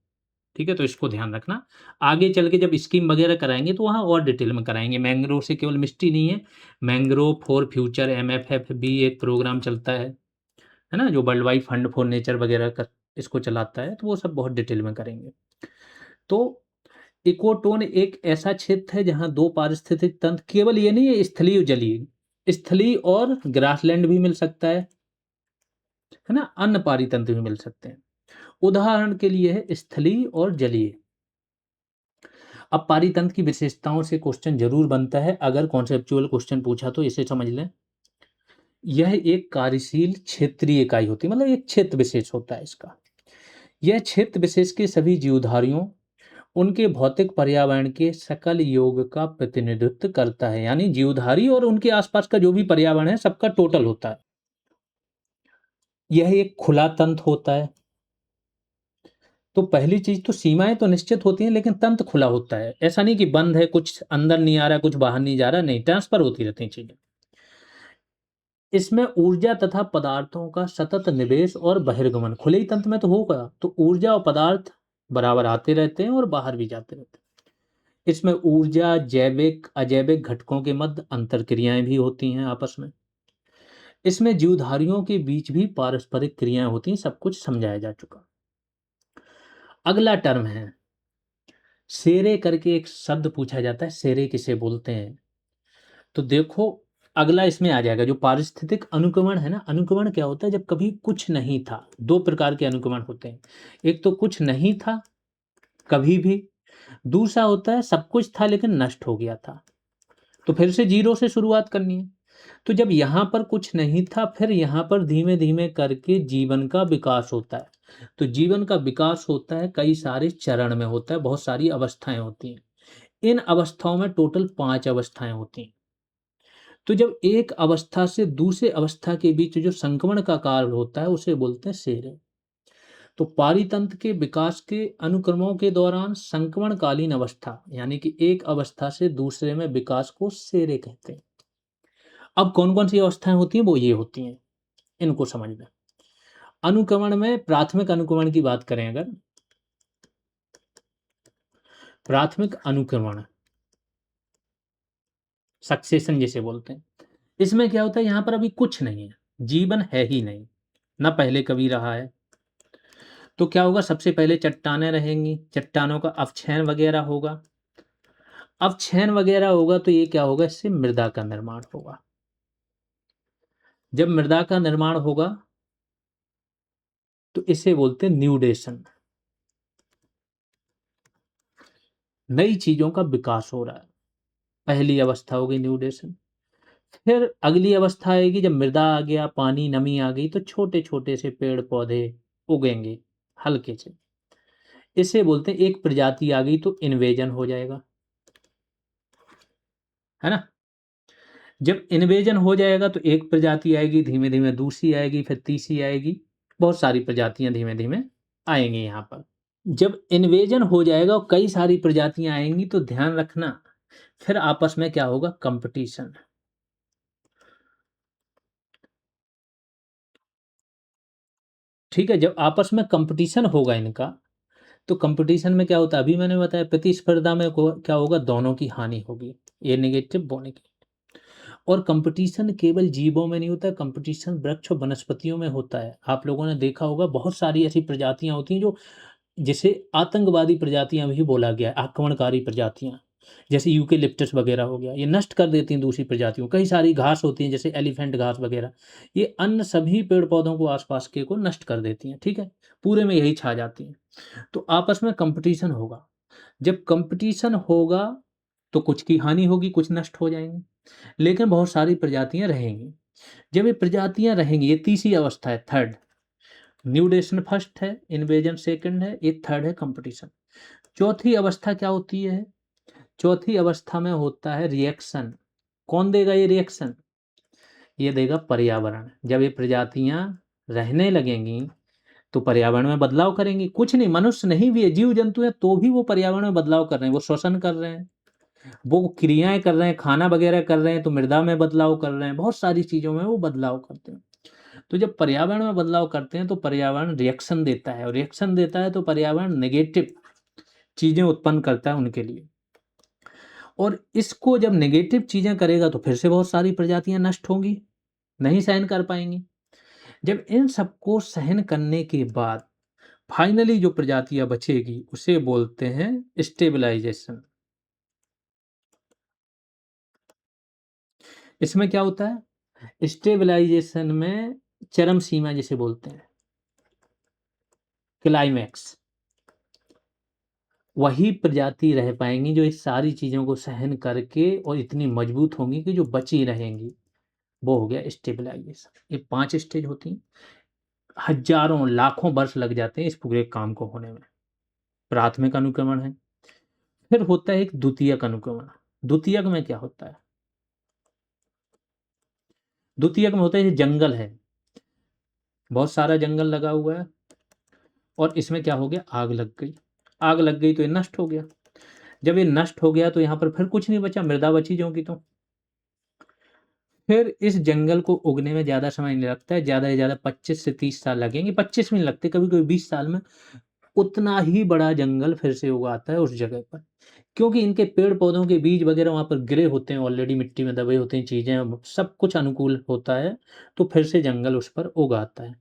ठीक है, तो इसको ध्यान रखना। आगे चल के जब स्कीम वगैरह कराएंगे तो वहाँ और डिटेल में कराएंगे। मैंग्रोव से केवल मिस्ट्री नहीं है, मैंग्रोव फॉर फ्यूचर MFF भी एक प्रोग्राम चलता है ना, जो world wide fund for nature वगैरह का इसको चलाता है, तो वो सब बहुत डिटेल में करेंगे। तो इकोटोन एक ऐसा क्षेत्र है जहां दो पारिस्थितिक तंत्र, केवल ये नहीं है स्थलीय जलीय, स्थलीय और ग्रासलैंड भी मिल सकता है ना, अन्य पारितंत्र भी मिल सकते हैं। उदाहरण के लिए है स्थलीय और जलीय। अब पारितंत्र की विशेषताओं से क्वेश्चन जरूर बनता है, अगर कॉन्सेप्चुअल क्वेश्चन पूछा तो इसे समझ लें। यह एक कार्यशील क्षेत्रीय इकाई होती है, मतलब एक क्षेत्र विशेष होता है इसका। यह क्षेत्र विशेष के सभी जीवधारियों, उनके भौतिक पर्यावरण के सकल योग का प्रतिनिधित्व करता है, यानी जीवधारी और उनके आसपास का जो भी पर्यावरण है सबका टोटल होता है। यह एक खुला तंत्र होता है। तो पहली चीज तो सीमाएं तो निश्चित होती हैं, लेकिन तंत्र खुला होता है। ऐसा नहीं कि बंद है, कुछ अंदर नहीं आ रहा, कुछ बाहर नहीं जा रहा, नहीं, ट्रांसफर होती रहती हैं चीजें। इसमें ऊर्जा तथा पदार्थों का सतत निवेश और बहिर्गमन खुले ही तंत्र में तो होगा, तो ऊर्जा और पदार्थ बराबर आते रहते हैं और बाहर भी जाते रहते हैं। इसमें ऊर्जा, जैविक अजैविक घटकों के मध्य अंतर क्रियाएं भी होती हैं आपस में। इसमें जीवधारियों के बीच भी पारस्परिक क्रियाएं होती हैं। सब कुछ समझाया जा चुका। अगला टर्म है सेरे करके एक शब्द पूछा जाता है, सेरे किसे बोलते हैं? तो देखो, अगला इसमें आ जाएगा जो पारिस्थितिक अनुक्रमण है ना। अनुक्रमण क्या होता है? जब कभी कुछ नहीं था। दो प्रकार के अनुक्रमण होते हैं। एक तो कुछ नहीं था कभी भी, दूसरा होता है सब कुछ था लेकिन नष्ट हो गया था, तो फिर से जीरो से शुरुआत करनी है। तो जब यहाँ पर कुछ नहीं था, फिर यहाँ पर धीमे धीमे करके जीवन का विकास होता है। तो जीवन का विकास होता है, कई सारे चरण में होता है, बहुत सारी अवस्थाएं होती हैं। इन अवस्थाओं में टोटल 5 अवस्थाएं होती हैं। तो जब एक अवस्था से दूसरे अवस्था के बीच जो संक्रमण का कार्य होता है उसे बोलते हैं सेरे। तो पारितंत्र के विकास के अनुक्रमों के दौरान संक्रमणकालीन अवस्था यानी कि एक अवस्था से दूसरे में विकास को सेरे कहते हैं। अब कौन कौन सी अवस्थाएं होती हैं? वो ये होती हैं, इनको समझ लें। अनुक्रमण में प्राथमिक अनुक्रमण की बात करें अगर, प्राथमिक अनुक्रमण सक्सेशन जिसे बोलते हैं, इसमें क्या होता है? यहाँ पर अभी कुछ नहीं है, जीवन है ही नहीं, ना पहले कभी रहा है। तो क्या होगा? सबसे पहले चट्टानें रहेंगी, चट्टानों का अवक्षय वगैरह होगा। अवक्षय वगैरह होगा तो ये क्या होगा? इससे मृदा का निर्माण होगा। जब मृदा का निर्माण होगा तो इसे बोलते हैं न्यूडेशन। नई चीजों का विकास हो रहा है, पहली अवस्था होगी न्यूडेशन। फिर अगली अवस्था आएगी जब मृदा आ गया, पानी नमी आ गई, तो छोटे छोटे से पेड़ पौधे उगेंगे हल्के से, इसे बोलते हैं एक प्रजाति आ गई तो इन्वेजन हो जाएगा, है ना। जब इन्वेजन हो जाएगा तो एक प्रजाति आएगी, धीमे धीमे दूसरी आएगी, फिर तीसरी आएगी, बहुत सारी प्रजातियां धीमे धीमे आएंगी यहाँ पर। जब इन्वेजन हो जाएगा और कई सारी प्रजातियां आएंगी तो ध्यान रखना, फिर आपस में क्या होगा? कंपटीशन। ठीक है, जब आपस में कंपटीशन होगा इनका, तो कंपटीशन में क्या होता है? अभी मैंने बताया प्रतिस्पर्धा में क्या होगा? दोनों की हानि होगी, ये नेगेटिव वो नेगेटिव। और कंपटीशन केवल जीवों में नहीं होता है, कंपटीशन वृक्ष और वनस्पतियों में होता है। आप लोगों ने देखा होगा बहुत सारी ऐसी प्रजातियां होती हैं जो, जिसे आतंकवादी प्रजातियां भी बोला गया है, आक्रमणकारी प्रजातियां, जैसे यूकेलिप्टस वगैरह हो गया, ये नष्ट कर देती हैं दूसरी प्रजातियों। कई सारी घास होती हैं जैसे एलिफेंट घास वगैरह, ये अन्य सभी पेड़ पौधों को आसपास के को नष्ट कर देती हैं। ठीक है, पूरे में यही छा जाती हैं। तो आपस में कंपटीशन होगा। जब कंपटीशन होगा तो कुछ की हानि होगी, कुछ नष्ट हो जाएंगे, लेकिन बहुत सारी प्रजातियां रहेंगी। जब ये प्रजातियां रहेंगी, ये तीसरी अवस्था है, थर्ड। न्यूडेशन फर्स्ट है, इन्वेजन सेकंड है, ये थर्ड है कंपटीशन। चौथी अवस्था क्या होती है? चौथी अवस्था में होता है रिएक्शन। कौन देगा ये रिएक्शन? ये देगा पर्यावरण। जब ये प्रजातियां रहने लगेंगी तो पर्यावरण में बदलाव करेंगी। कुछ नहीं, मनुष्य नहीं भी है, जीव जंतु है, तो भी वो पर्यावरण में बदलाव कर रहे हैं, वो श्वसन कर रहे हैं, वो क्रियाएं कर रहे हैं, खाना वगैरह कर रहे हैं, तो मृदा में बदलाव कर रहे हैं, बहुत सारी चीजों में वो बदलाव करते हैं। तो जब पर्यावरण में बदलाव करते हैं तो पर्यावरण रिएक्शन देता है, और रिएक्शन देता है तो पर्यावरण नेगेटिव चीजें उत्पन्न करता है उनके लिए। और इसको जब नेगेटिव चीजें करेगा तो फिर से बहुत सारी प्रजातियां नष्ट होंगी, नहीं सहन कर पाएंगी। जब इन सबको सहन करने के बाद फाइनली जो प्रजातियां बचेगी उसे बोलते हैं स्टेबलाइजेशन। इसमें क्या होता है? स्टेबलाइजेशन में चरम सीमा जिसे बोलते हैं, क्लाइमैक्स, वही प्रजाति रह पाएंगी जो इस सारी चीजों को सहन करके और इतनी मजबूत होंगी कि जो बची रहेंगी। वो हो गया स्टेबलाइजेशन। ये 5 स्टेज होती हैं, हजारों लाखों वर्ष लग जाते हैं इस पूरे काम को होने में। प्राथमिक अनुक्रमण है, फिर होता है एक द्वितीयक अनुक्रमण। द्वितीयक में क्या होता है? द्वितीयक में होता है जंगल है, बहुत सारा जंगल लगा हुआ है, और इसमें क्या हो गया, आग लग गई। आग लग गई तो ये नष्ट हो गया। जब ये नष्ट हो गया तो यहाँ पर फिर कुछ नहीं बचा, मृदा बची ज्यों की त्यों। फिर इस जंगल को उगने में ज़्यादा समय नहीं लगता है, ज़्यादा से ज़्यादा 25 से 30 साल लगेंगे, 25 भी नहीं लगते, कभी-कभी 20 साल में उतना ही बड़ा जंगल फिर से उग आता है उस जगह पर। क्योंकि इनके पेड़-पौधों के बीज वगैरह वहाँ पर गिरे होते हैं, ऑलरेडी मिट्टी में दबे होते हैं चीज़ें, सब कुछ अनुकूल होता है, तो फिर से जंगल उस पर उग आता है।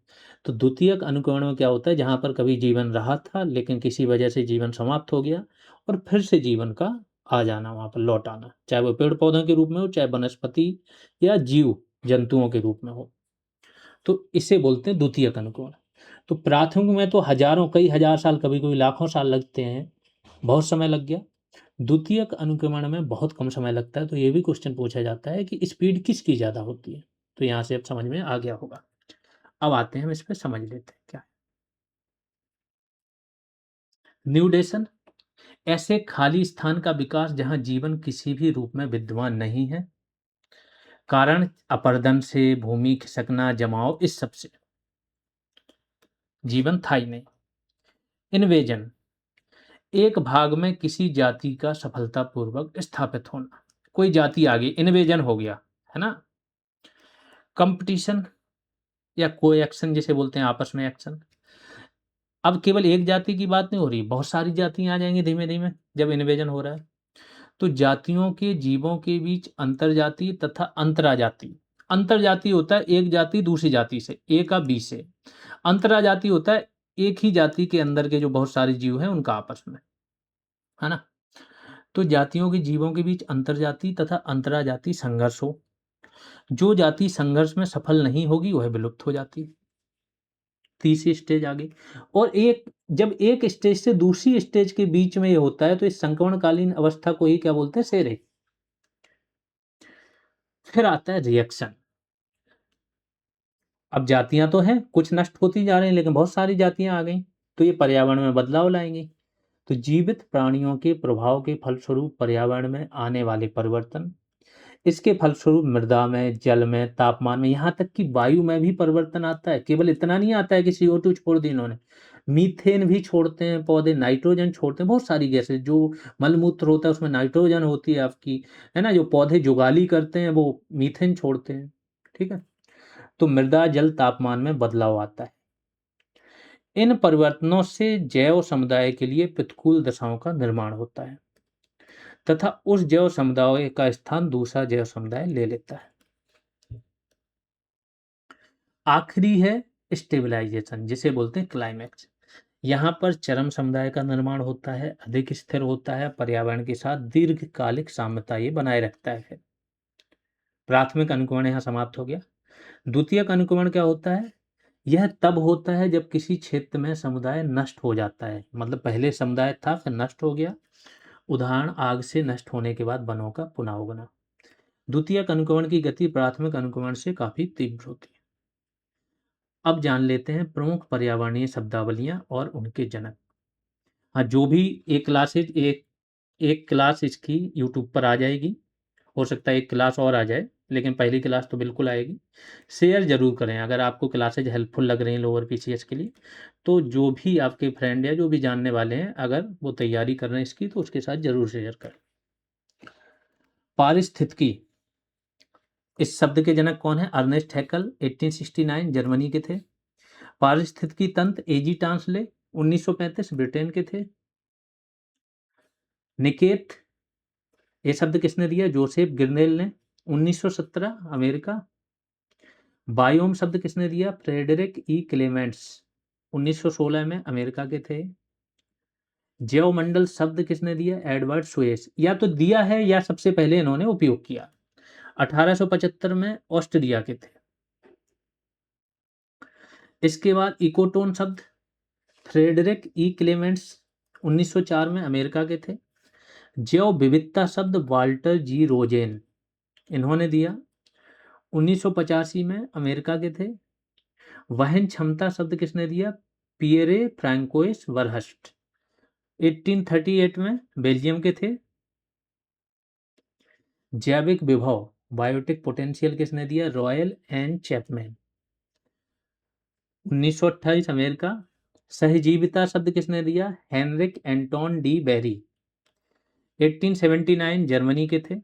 तो द्वितीयक अनुकरण में क्या होता है, जहाँ पर कभी जीवन रहा था, लेकिन किसी वजह से जीवन समाप्त हो गया और फिर से जीवन का आ जाना, वहाँ पर लौट आना, चाहे वो पेड़-पौधों के रूप में हो, चाहे वनस्पति या जीव, जंतुओं के रूप में हो। तो इसे बोलते हैं द्वितीयक अनुकरण। तो प्राथमिक में तो हज़ारों, कई हज़ार साल, कभी-कभी लाखों साल लगते हैं, बहुत समय लग गया। द्वितीयक अनुक्रमण में बहुत कम समय लगता है, तो ये भी क्वेश्चन पूछा जाता है कि स्पीड किसकी ज़्यादा होती है? तो यहाँ से अब समझ में आ गया होगा। अब आते हैं, हम इस पे समझ लेते हैं क्या है। न्यूडेशन, ऐसे खाली स्थान का विकास जहाँ जीवन किसी भी रूप में विद्यमान नहीं है। कारण अपरदन से, भूमि खिसकना, जमाव, इस सब से जीवन था ही नहीं। इन्वेजन, एक भाग में किसी जाति का सफलतापूर्वक स्थापित होना। कोई जाति आ गई, इन्वेजन हो गया, है ना? कंपटीशन या कोएक्शन जिसे बोलते हैं, आपस में एक्शन। अब केवल एक जाति की बात नहीं हो रही, बहुत सारी जातियाँ आ जाएँगी धीमे-धीमे जब इन्वेजन हो रहा है। तो जातियों के, जीवों के बीच अंतरजातीय तथा अंतराजातीय। अंतरजातीय होता है एक जाति दूसरी जाति से, ए का बी से। अंतराजातीय होता है एक ही जाति के अंदर के जो बहुत सारे जीव हैं उनका आपस में, है ना? तो जातियों के, जीवों के बीच अंतरजातीय तथा अंतराजातीय संघर्ष हो। जो जाति संघर्ष में सफल नहीं होगी वह विलुप्त हो जाती है। तीसरी स्टेज आ गई। और एक, जब एक स्टेज से दूसरी स्टेज के बीच में ये होता है तो इस संक्रमणकालीन अवस्था को ही क्या बोलते हैं, सेरे। फिर आता है रिएक्शन। अब जातियां तो हैं, कुछ नष्ट होती जा रही हैं, लेकिन बहुत सारी जातियां आ गई, तो ये पर्यावरण में बदलाव लाएंगी। तो जीवित प्राणियों के प्रभाव के फलस्वरूप पर्यावरण में आने वाले परिवर्तन, इसके फलस्वरूप मृदा में, जल में, तापमान में, यहाँ तक कि वायु में भी परिवर्तन आता है। केवल इतना नहीं आता है कि CO2 छोड़ दी इन्होंने, मीथेन भी छोड़ते हैं पौधे, नाइट्रोजन छोड़ते हैं, बहुत सारी गैसें, जो मलमूत्र होता है उसमें नाइट्रोजन होती है आपकी, है ना? जो पौधे जुगाली करते हैं वो मीथेन छोड़ते हैं, ठीक है? तो मृदा, जल, तापमान में बदलाव आता है। इन परिवर्तनों से जैव समुदाय के लिए प्रतिकूल दशाओं का निर्माण होता है तथा उस जैव समुदाय का स्थान दूसरा जैव समुदाय ले लेता है। आखिरी है स्टेबलाइजेशन, जिसे बोलते हैं क्लाइमैक्स। यहाँ पर चरम समुदाय का निर्माण होता है, अधिक स्थिर होता है, पर्यावरण के साथ दीर्घकालिक साम्यता ये बनाए रखता है। प्राथमिक अनुक्रमण यहाँ समाप्त हो गया। द्वितीयक अनुक्रमण क्या होता है? यह तब होता है जब किसी क्षेत्र में समुदाय नष्ट हो जाता है, मतलब पहले समुदाय था फिर नष्ट हो गया। उदाहरण, आग से नष्ट होने के बाद वनों का पुनः उगना। द्वितीयक अनुक्रमण की गति प्राथमिक अनुक्रमण से काफी तीव्र होती है। अब जान लेते हैं प्रमुख पर्यावरणीय शब्दावलियां और उनके जनक। हाँ, जो भी एक क्लास है, एक एक क्लास इसकी यूट्यूब पर आ जाएगी। हो सकता है एक क्लास और आ जाए, लेकिन पहली क्लास तो बिल्कुल आएगी। शेयर ज़रूर करें अगर आपको क्लासेज हेल्पफुल लग रही हैं लोअर पीसीएस के लिए। तो जो भी आपके फ्रेंड या जो भी जानने वाले हैं, अगर वो तैयारी कर रहे हैं इसकी, तो उसके साथ ज़रूर शेयर करें। पारिस्थितिकी, इस शब्द के जनक कौन है? अर्नेस्ट हैक्ल, 1869 जर्मनी के थे। पारिस्थितिकी तंत्र, एजी टांसले, 1935 ब्रिटेन के थे। निकेत, ये शब्द किसने दिया? जोसेफ गिर्नेल ने, 1917 अमेरिका। बायोम शब्द किसने दिया? फ्रेडरिक ई क्लेमेंट्स, 1916 में अमेरिका के थे। जैवमंडल शब्द किसने दिया? Edward Suez. या तो दिया है या सबसे पहले इन्होंने उपयोग किया, 1875 में ऑस्ट्रिया के थे। इसके बाद इकोटोन शब्द, फ्रेडरिक ई क्लेमेंट्स, 1904 में अमेरिका के थे। जैव विविधता शब्द, वाल्टर जी रोजेन, इन्होंने दिया, 1985 में अमेरिका के थे। वहन क्षमता शब्द किसने दिया? पियरे फ्रैंकोइस वरहस्ट, 1838 में बेल्जियम के थे। जैविक विभव, बायोटिक पोटेंशियल, किसने दिया? Royal and Chapman, 1928 America. सहजीविता शब्द किसने दिया? Heinrich Anton de Bary, 1879 Germany के थे।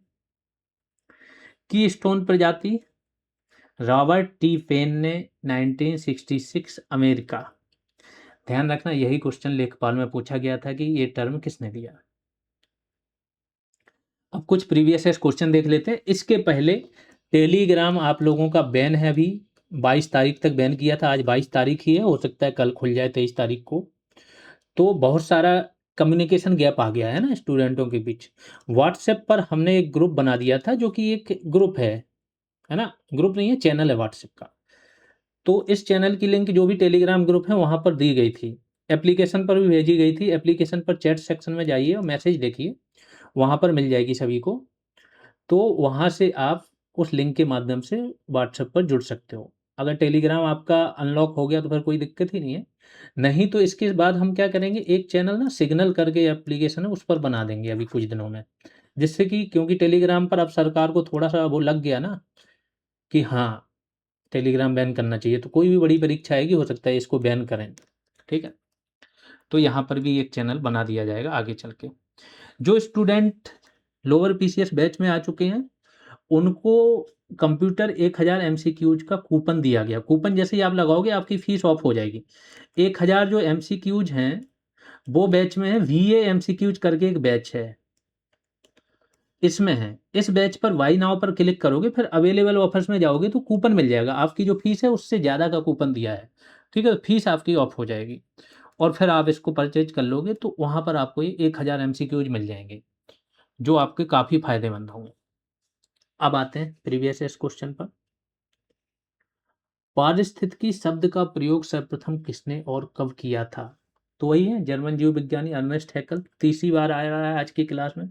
की स्टोन प्रजाति, रॉबर्ट टी पेन ने 1966 अमेरिका। ध्यान रखना यही क्वेश्चन लेखपाल में पूछा गया था कि ये टर्म किसने दिया। अब कुछ प्रीवियस क्वेश्चन देख लेते हैं। इसके पहले टेलीग्राम आप लोगों का बैन है, अभी 22 तारीख तक बैन किया था, आज 22 तारीख ही है, हो सकता है कल खुल जाए 23 तारीख को। तो बहुत सारा कम्युनिकेशन गैप आ गया है ना स्टूडेंटों के बीच। व्हाट्सएप पर हमने एक ग्रुप बना दिया था, जो कि एक ग्रुप है ना, ग्रुप नहीं है, चैनल है व्हाट्सएप का। तो इस चैनल की लिंक जो भी टेलीग्राम ग्रुप है वहाँ पर दी गई थी, एप्लीकेशन पर भी भेजी गई थी। एप्लीकेशन पर चैट सेक्शन में जाइए और मैसेज देखिए, वहाँ पर मिल जाएगी सभी को। तो वहाँ से आप उस लिंक के माध्यम से व्हाट्सएप पर जुड़ सकते हो। अगर टेलीग्राम आपका अनलॉक हो गया तो फिर कोई दिक्कत ही नहीं है। नहीं तो इसके बाद हम क्या करेंगे, एक चैनल ना सिग्नल करके एप्लीकेशन है उस पर बना देंगे अभी कुछ दिनों में, जिससे कि क्योंकि टेलीग्राम पर अब सरकार को थोड़ा सा वो लग गया ना कि हाँ टेलीग्राम बैन करना चाहिए, तो कोई भी बड़ी परीक्षा आएगी हो सकता है इसको बैन करें। ठीक है, तो यहाँ पर भी एक चैनल बना दिया जाएगा आगे चल के। जो स्टूडेंट लोअर पीसीएस बैच में आ चुके हैं उनको कंप्यूटर 1000 एमसीक्यूज का कूपन दिया गया। कूपन जैसे ही आप लगाओगे आपकी फीस ऑफ हो जाएगी। 1000 जो एमसीक्यूज हैं वो बैच में है, वीए एमसीक्यूज करके एक बैच है, इसमें है। इस बैच पर वाई नाउ पर क्लिक करोगे, फिर अवेलेबल ऑफर्स में जाओगे तो कूपन मिल जाएगा, आपकी जो फीस है उससे ज़्यादा का कूपन दिया है। ठीक है, फीस आपकी ऑफ हो जाएगी और फिर आप इसको परचेज कर लोगे तो वहाँ पर आपको ये 1000 एमसीक्यूज मिल जाएंगे, जो आपके काफ़ी फायदेमंद होंगे। अब आते हैं प्रीवियस इस क्वेश्चन पर। पारिस्थितिकी शब्द का प्रयोग सर्वप्रथम किसने और कब किया था? तो वही है जर्मन जीव विज्ञानी अर्नेस्ट हैकेल, तीसरी बार आ रहा है आज की क्लास में।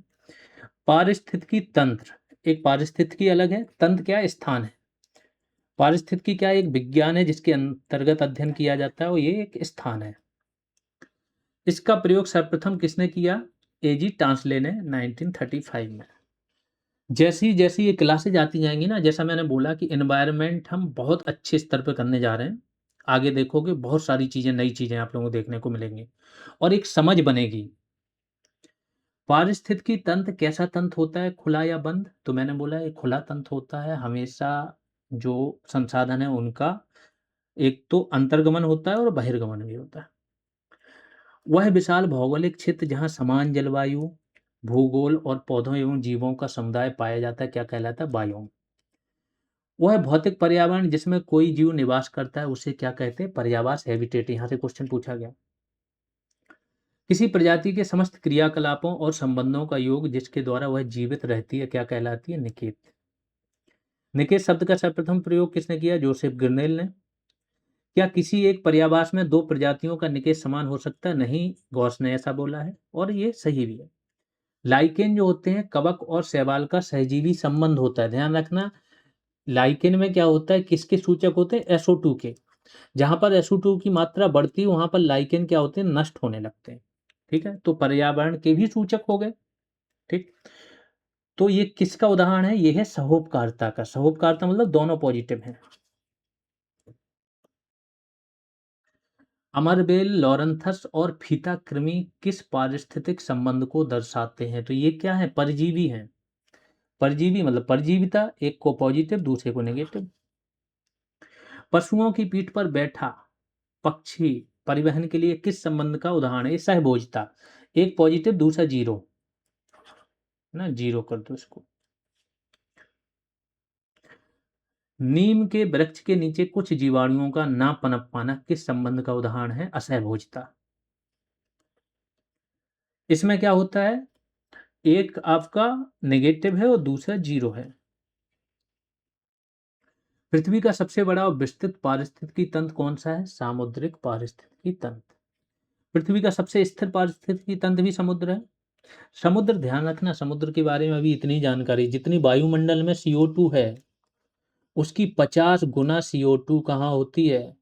पारिस्थितिकी तंत्र, एक पारिस्थितिकी अलग है, तंत्र क्या है? स्थान है। पारिस्थितिकी क्या है? एक विज्ञान है जिसके अंतर्गत अध्ययन किया जाता है और ये एक स्थान है। इसका प्रयोग सर्वप्रथम किसने किया? एजी टांसले ने 1935 में। जैसी जैसी ये क्लासेज आती जाएंगी ना, जैसा मैंने बोला कि एनवायरनमेंट हम बहुत अच्छे स्तर पर करने जा रहे हैं। आगे देखोगे बहुत सारी चीज़ें, नई चीज़ें आप लोगों को देखने को मिलेंगी और एक समझ बनेगी। पारिस्थितिकी तंत्र कैसा तंत्र होता है, खुला या बंद? तो मैंने बोला एक खुला तंत्र होता है, हमेशा जो संसाधन है उनका एक तो अंतर्गमन होता है और बहिर्गमन भी होता है। वह विशाल भौगोलिक क्षेत्र जहाँ समान जलवायु, भूगोल और पौधों एवं जीवों का समुदाय पाया जाता है क्या कहलाता है? बायोम। वह भौतिक पर्यावरण जिसमें कोई जीव निवास करता है उसे क्या कहते हैं? पर्यावास, हैबिटेट। यहाँ से क्वेश्चन पूछा गया। किसी प्रजाति के समस्त क्रियाकलापों और संबंधों का योग जिसके द्वारा वह जीवित रहती है क्या कहलाती है? निकेत। निकेत शब्द का सर्वप्रथम प्रयोग किसने किया? जोसेफ ग्रिनेल ने। क्या किसी एक पर्यावास में दो प्रजातियों का निकेत समान हो सकता है? नहीं, गॉस ने ऐसा बोला है और ये सही भी है। लाइकेन जो होते हैं, कवक और शैवाल का सहजीवी संबंध होता है। ध्यान रखना, लाइकेन में क्या होता है, किसके सूचक होते हैं? SO2 के। जहां पर SO2 की मात्रा बढ़ती है वहां पर लाइकेन क्या होते हैं? नष्ट होने लगते हैं। ठीक है, तो पर्यावरण के भी सूचक हो गए। ठीक, तो ये किसका उदाहरण है? ये है सहोपकारिता का। सहोपकारिता मतलब दोनों पॉजिटिव हैं। अमरबेल, लॉरेंथस और फीता कृमि किस पारिस्थितिक संबंध को दर्शाते हैं? तो ये क्या है? परजीवी हैं। परजीवी मतलब परजीविता, एक को पॉजिटिव दूसरे को नेगेटिव। पशुओं की पीठ पर बैठा पक्षी परिवहन के लिए किस संबंध का उदाहरण है? सहभोजता, एक पॉजिटिव दूसरा जीरो, ना जीरो कर दो इसको। नीम के वृक्ष के नीचे कुछ जीवाणुओं का ना पनप पाना किस संबंध का उदाहरण है? असहभोजता। इसमें क्या होता है, एक आपका नेगेटिव है और दूसरा जीरो है। पृथ्वी का सबसे बड़ा और विस्तृत पारिस्थितिकी तंत्र कौन सा है? सामुद्रिक पारिस्थितिकी तंत्र। पृथ्वी का सबसे स्थिर पारिस्थितिकी तंत्र भी समुद्र है। समुद्र, ध्यान रखना समुद्र के बारे में अभी इतनी जानकारी, जितनी वायुमंडल में CO2 है उसकी 50 गुना CO2 कहाँ होती है?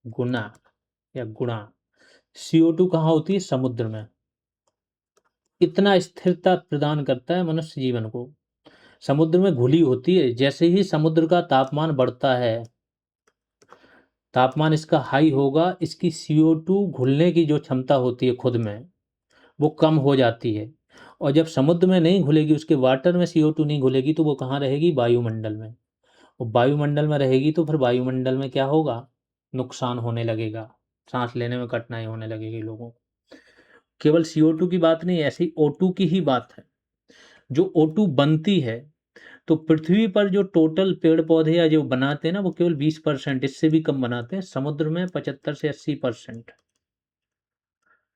गुना या गुणा CO2 कहाँ होती है? समुद्र में। इतना स्थिरता प्रदान करता है मनुष्य जीवन को। समुद्र में घुली होती है, जैसे ही समुद्र का तापमान बढ़ता है तापमान इसका हाई होगा, इसकी CO2 घुलने की जो क्षमता होती है खुद में, वो कम हो जाती है। और जब समुद्र में नहीं घुलेगी, उसके वाटर में CO2 नहीं घुलेगी, तो वो कहाँ रहेगी? वायुमंडल में। और वायुमंडल में रहेगी तो फिर वायुमंडल में क्या होगा? नुकसान होने लगेगा, सांस लेने में कठिनाई होने लगेगी लोगों को। केवल CO2 की बात नहीं, ऐसी O2 की ही बात है। जो O2 बनती है, तो पृथ्वी पर जो टोटल पेड़ पौधे या जो बनाते हैं ना, वो केवल 20%, इससे भी कम बनाते हैं। समुद्र में 75 से 80%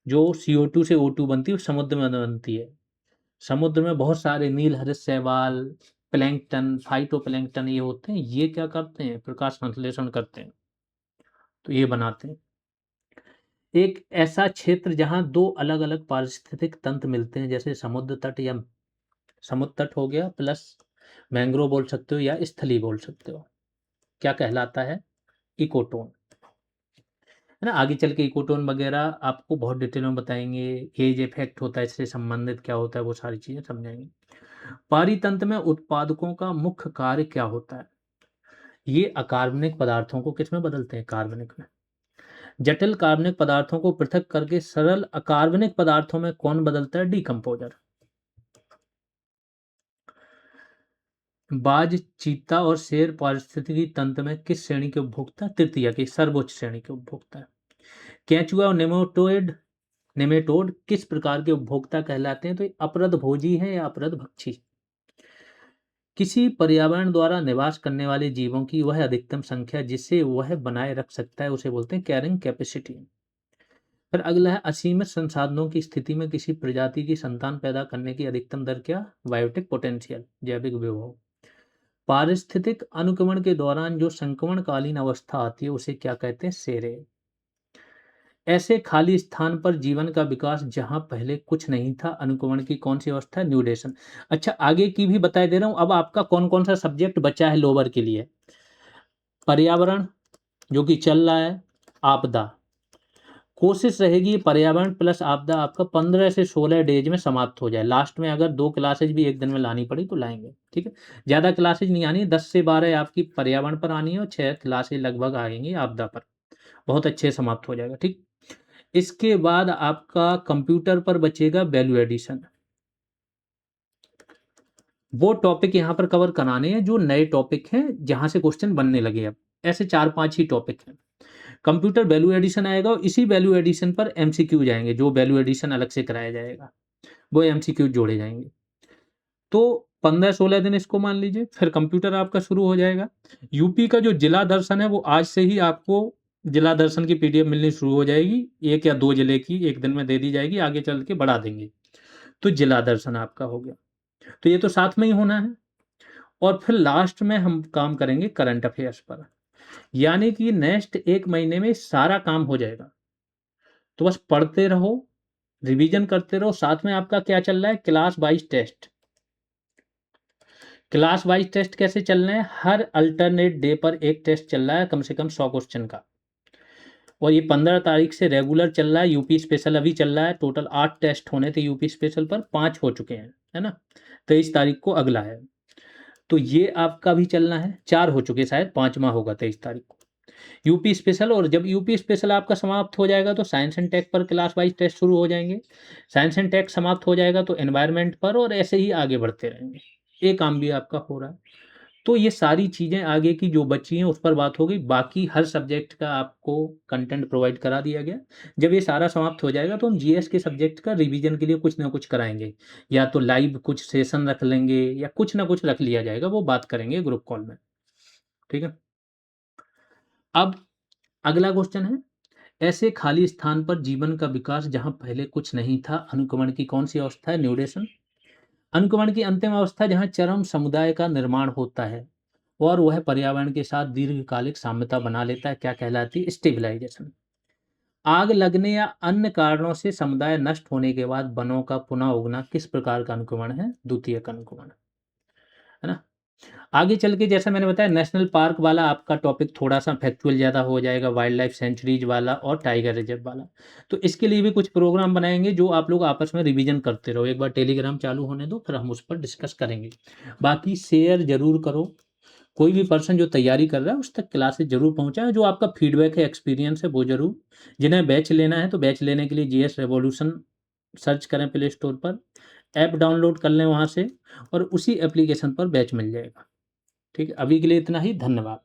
जो CO2 से O2 बनती है, वो समुद्र में बनती है। समुद्र में बहुत सारे नील हरित शैवाल, प्लैंकटन, फाइटोप्लैंकटन ये होते हैं, ये क्या करते हैं? प्रकाश संश्लेषण करते हैं, तो ये बनाते हैं। एक ऐसा क्षेत्र जहां दो अलग अलग पारिस्थितिक तंत्र मिलते हैं, जैसे समुद्र तट या समुद्र तट हो गया प्लस मैंग्रोव बोल सकते हो या स्थली बोल सकते हो, क्या कहलाता है? इकोटोन, है ना। आगे चल के इकोटोन वगैरह आपको बहुत डिटेल में बताएंगे, एज इफेक्ट होता है, इससे संबंधित क्या होता है, वो सारी चीजें समझाएंगे। पारितंत्र में उत्पादकों का मुख्य कार्य क्या होता है? ये अकार्बनिक पदार्थों को किस में बदलते हैं? कार्बनिक में। जटिल कार्बनिक पदार्थों को पृथक करके सरल अकार्बनिक पदार्थों में कौन बदलता है? डीकंपोजर। बाज, चीता और शेर पारिस्थितिकी तंत्र में किस श्रेणी के उपभोक्ता? तृतीय की, सर्वोच्च श्रेणी के उपभोक्ता है। केंचुआ और नेमेटोड किस प्रकार के उपभोक्ता कहलाते हैं? तो ये अपरद भोजी है या अपरद भक्षी। किसी पर्यावरण द्वारा निवास करने वाले जीवों की वह अधिकतम संख्या जिसे वह बनाए रख सकता है, उसे बोलते हैं कैरिंग कैपेसिटी। फिर अगला है, असीमित संसाधनों की स्थिति में किसी प्रजाति की संतान पैदा करने की अधिकतम दर क्या? बायोटिक पोटेंशियल, जैविक विभव। पारिस्थितिक अनुक्रमण के दौरान जो संक्रमणकालीन अवस्था आती है, उसे क्या कहते हैं? सेरे। ऐसे खाली स्थान पर जीवन का विकास जहां पहले कुछ नहीं था, अनुक्रमण की कौन सी अवस्था है? न्यूडेशन। अच्छा, आगे की भी बता दे रहा हूं। अब आपका कौन कौन सा सब्जेक्ट बचा है लोअर के लिए? पर्यावरण जो कि चल रहा है, आपदा। कोशिश रहेगी पर्यावरण प्लस आपदा आपका 15 से 16 डेज में समाप्त हो जाए। लास्ट में अगर 2 क्लासेज भी एक दिन में लानी पड़ी तो लाएंगे, ठीक है। ज़्यादा क्लासेज नहीं आनी, 10 से 12 आपकी पर्यावरण पर आनी है और 6 क्लासेज लगभग आएंगी आपदा पर। बहुत अच्छे समाप्त हो जाएगा, ठीक। इसके बाद आपका कंप्यूटर पर बचेगा वैल्यू एडिशन। वो टॉपिक यहाँ पर कवर कराने हैं जो नए टॉपिक हैं, जहाँ से क्वेश्चन बनने लगे। अब ऐसे 4-5 ही टॉपिक हैं। कंप्यूटर वैल्यू एडिशन आएगा और इसी वैल्यू एडिशन पर MCQ जाएंगे, जो वैल्यू एडिशन अलग से कराया जाएगा, वो MCQ जोड़े जाएंगे। तो 15-16 दिन इसको मान लीजिए, फिर कंप्यूटर आपका शुरू हो जाएगा। यूपी का जो जिला दर्शन है, वो आज से ही आपको जिला दर्शन की PDF मिलनी शुरू हो जाएगी। 1 या 2 जिले की एक दिन में दे दी जाएगी, आगे चल के बढ़ा देंगे। तो जिला दर्शन आपका हो गया। तो ये तो साथ में ही होना है। और फिर लास्ट में हम काम करेंगे करंट अफेयर्स पर, यानी कि नेक्स्ट 1 महीने में सारा काम हो जाएगा। तो बस पढ़ते रहो, रिवीजन करते रहो। साथ में आपका क्या चल रहा है? Class wise test. Class wise test कैसे चल रहे हैं? हर अल्टरनेट डे पर एक टेस्ट चल रहा है, कम से कम 100 क्वेश्चन का। और ये 15 तारीख से रेगुलर चल रहा है। यूपी स्पेशल अभी चल रहा है। टोटल 8 टेस्ट होने थे यूपी स्पेशल पर, 5 हो चुके हैं, है ना। 23 तारीख को अगला है, तो ये आपका भी चलना है। 4 हो चुके, शायद 5वां होगा 23 तारीख को यूपी स्पेशल। और जब यूपी स्पेशल आपका समाप्त हो जाएगा तो साइंस एंड टेक पर क्लास वाइज टेस्ट शुरू हो जाएंगे। साइंस एंड टेक समाप्त हो जाएगा तो एनवायरनमेंट पर, और ऐसे ही आगे बढ़ते रहेंगे। ये काम भी आपका हो रहा है। तो ये सारी चीज़ें आगे की जो बची हैं उस पर बात हो गई। बाकी हर सब्जेक्ट का आपको कंटेंट प्रोवाइड करा दिया गया। जब ये सारा समाप्त हो जाएगा तो हम GS के सब्जेक्ट का रिवीजन के लिए कुछ ना कुछ कराएंगे, या तो लाइव कुछ सेशन रख लेंगे या कुछ ना कुछ रख लिया जाएगा, वो बात करेंगे ग्रुप कॉल में, ठीक है। अब अगला क्वेश्चन है, ऐसे खाली स्थान पर जीवन का विकास जहां पहले कुछ नहीं था, अनुक्रमण की कौन सी अवस्था है? न्यूडेशन। अनुक्रमण की अंतिम अवस्था जहां चरम समुदाय का निर्माण होता है और वह पर्यावरण के साथ दीर्घकालिक साम्यता बना लेता है, क्या कहलाती है? स्टेबलाइजेशन। आग लगने या अन्य कारणों से समुदाय नष्ट होने के बाद वनों का पुनः उगना किस प्रकार का अनुक्रमण है? द्वितीयक अनुक्रमण, है ना। आगे चल के जैसा मैंने बताया, नेशनल पार्क वाला आपका टॉपिक थोड़ा सा फैक्चुअल ज़्यादा हो जाएगा, वाइल्ड लाइफ सेंचुरीज वाला और टाइगर रिजर्व वाला। तो इसके लिए भी कुछ प्रोग्राम बनाएंगे जो आप लोग आपस में रिवीजन करते रहो। एक बार टेलीग्राम चालू होने दो, फिर हम उस पर डिस्कस करेंगे। बाकी शेयर जरूर करो, कोई भी पर्सन जो तैयारी कर रहा है उस तक क्लासेस ज़रूर पहुँचाएँ, जो आपका फीडबैक है, एक्सपीरियंस है वो ज़रूर। जिन्हें बैच लेना है तो बैच लेने के लिए जीएस रेवोल्यूशन सर्च करें प्ले स्टोर पर, ऐप डाउनलोड कर लें वहाँ से और उसी एप्लीकेशन पर बैच मिल जाएगा। ठीक है, अभी के लिए इतना ही, धन्यवाद।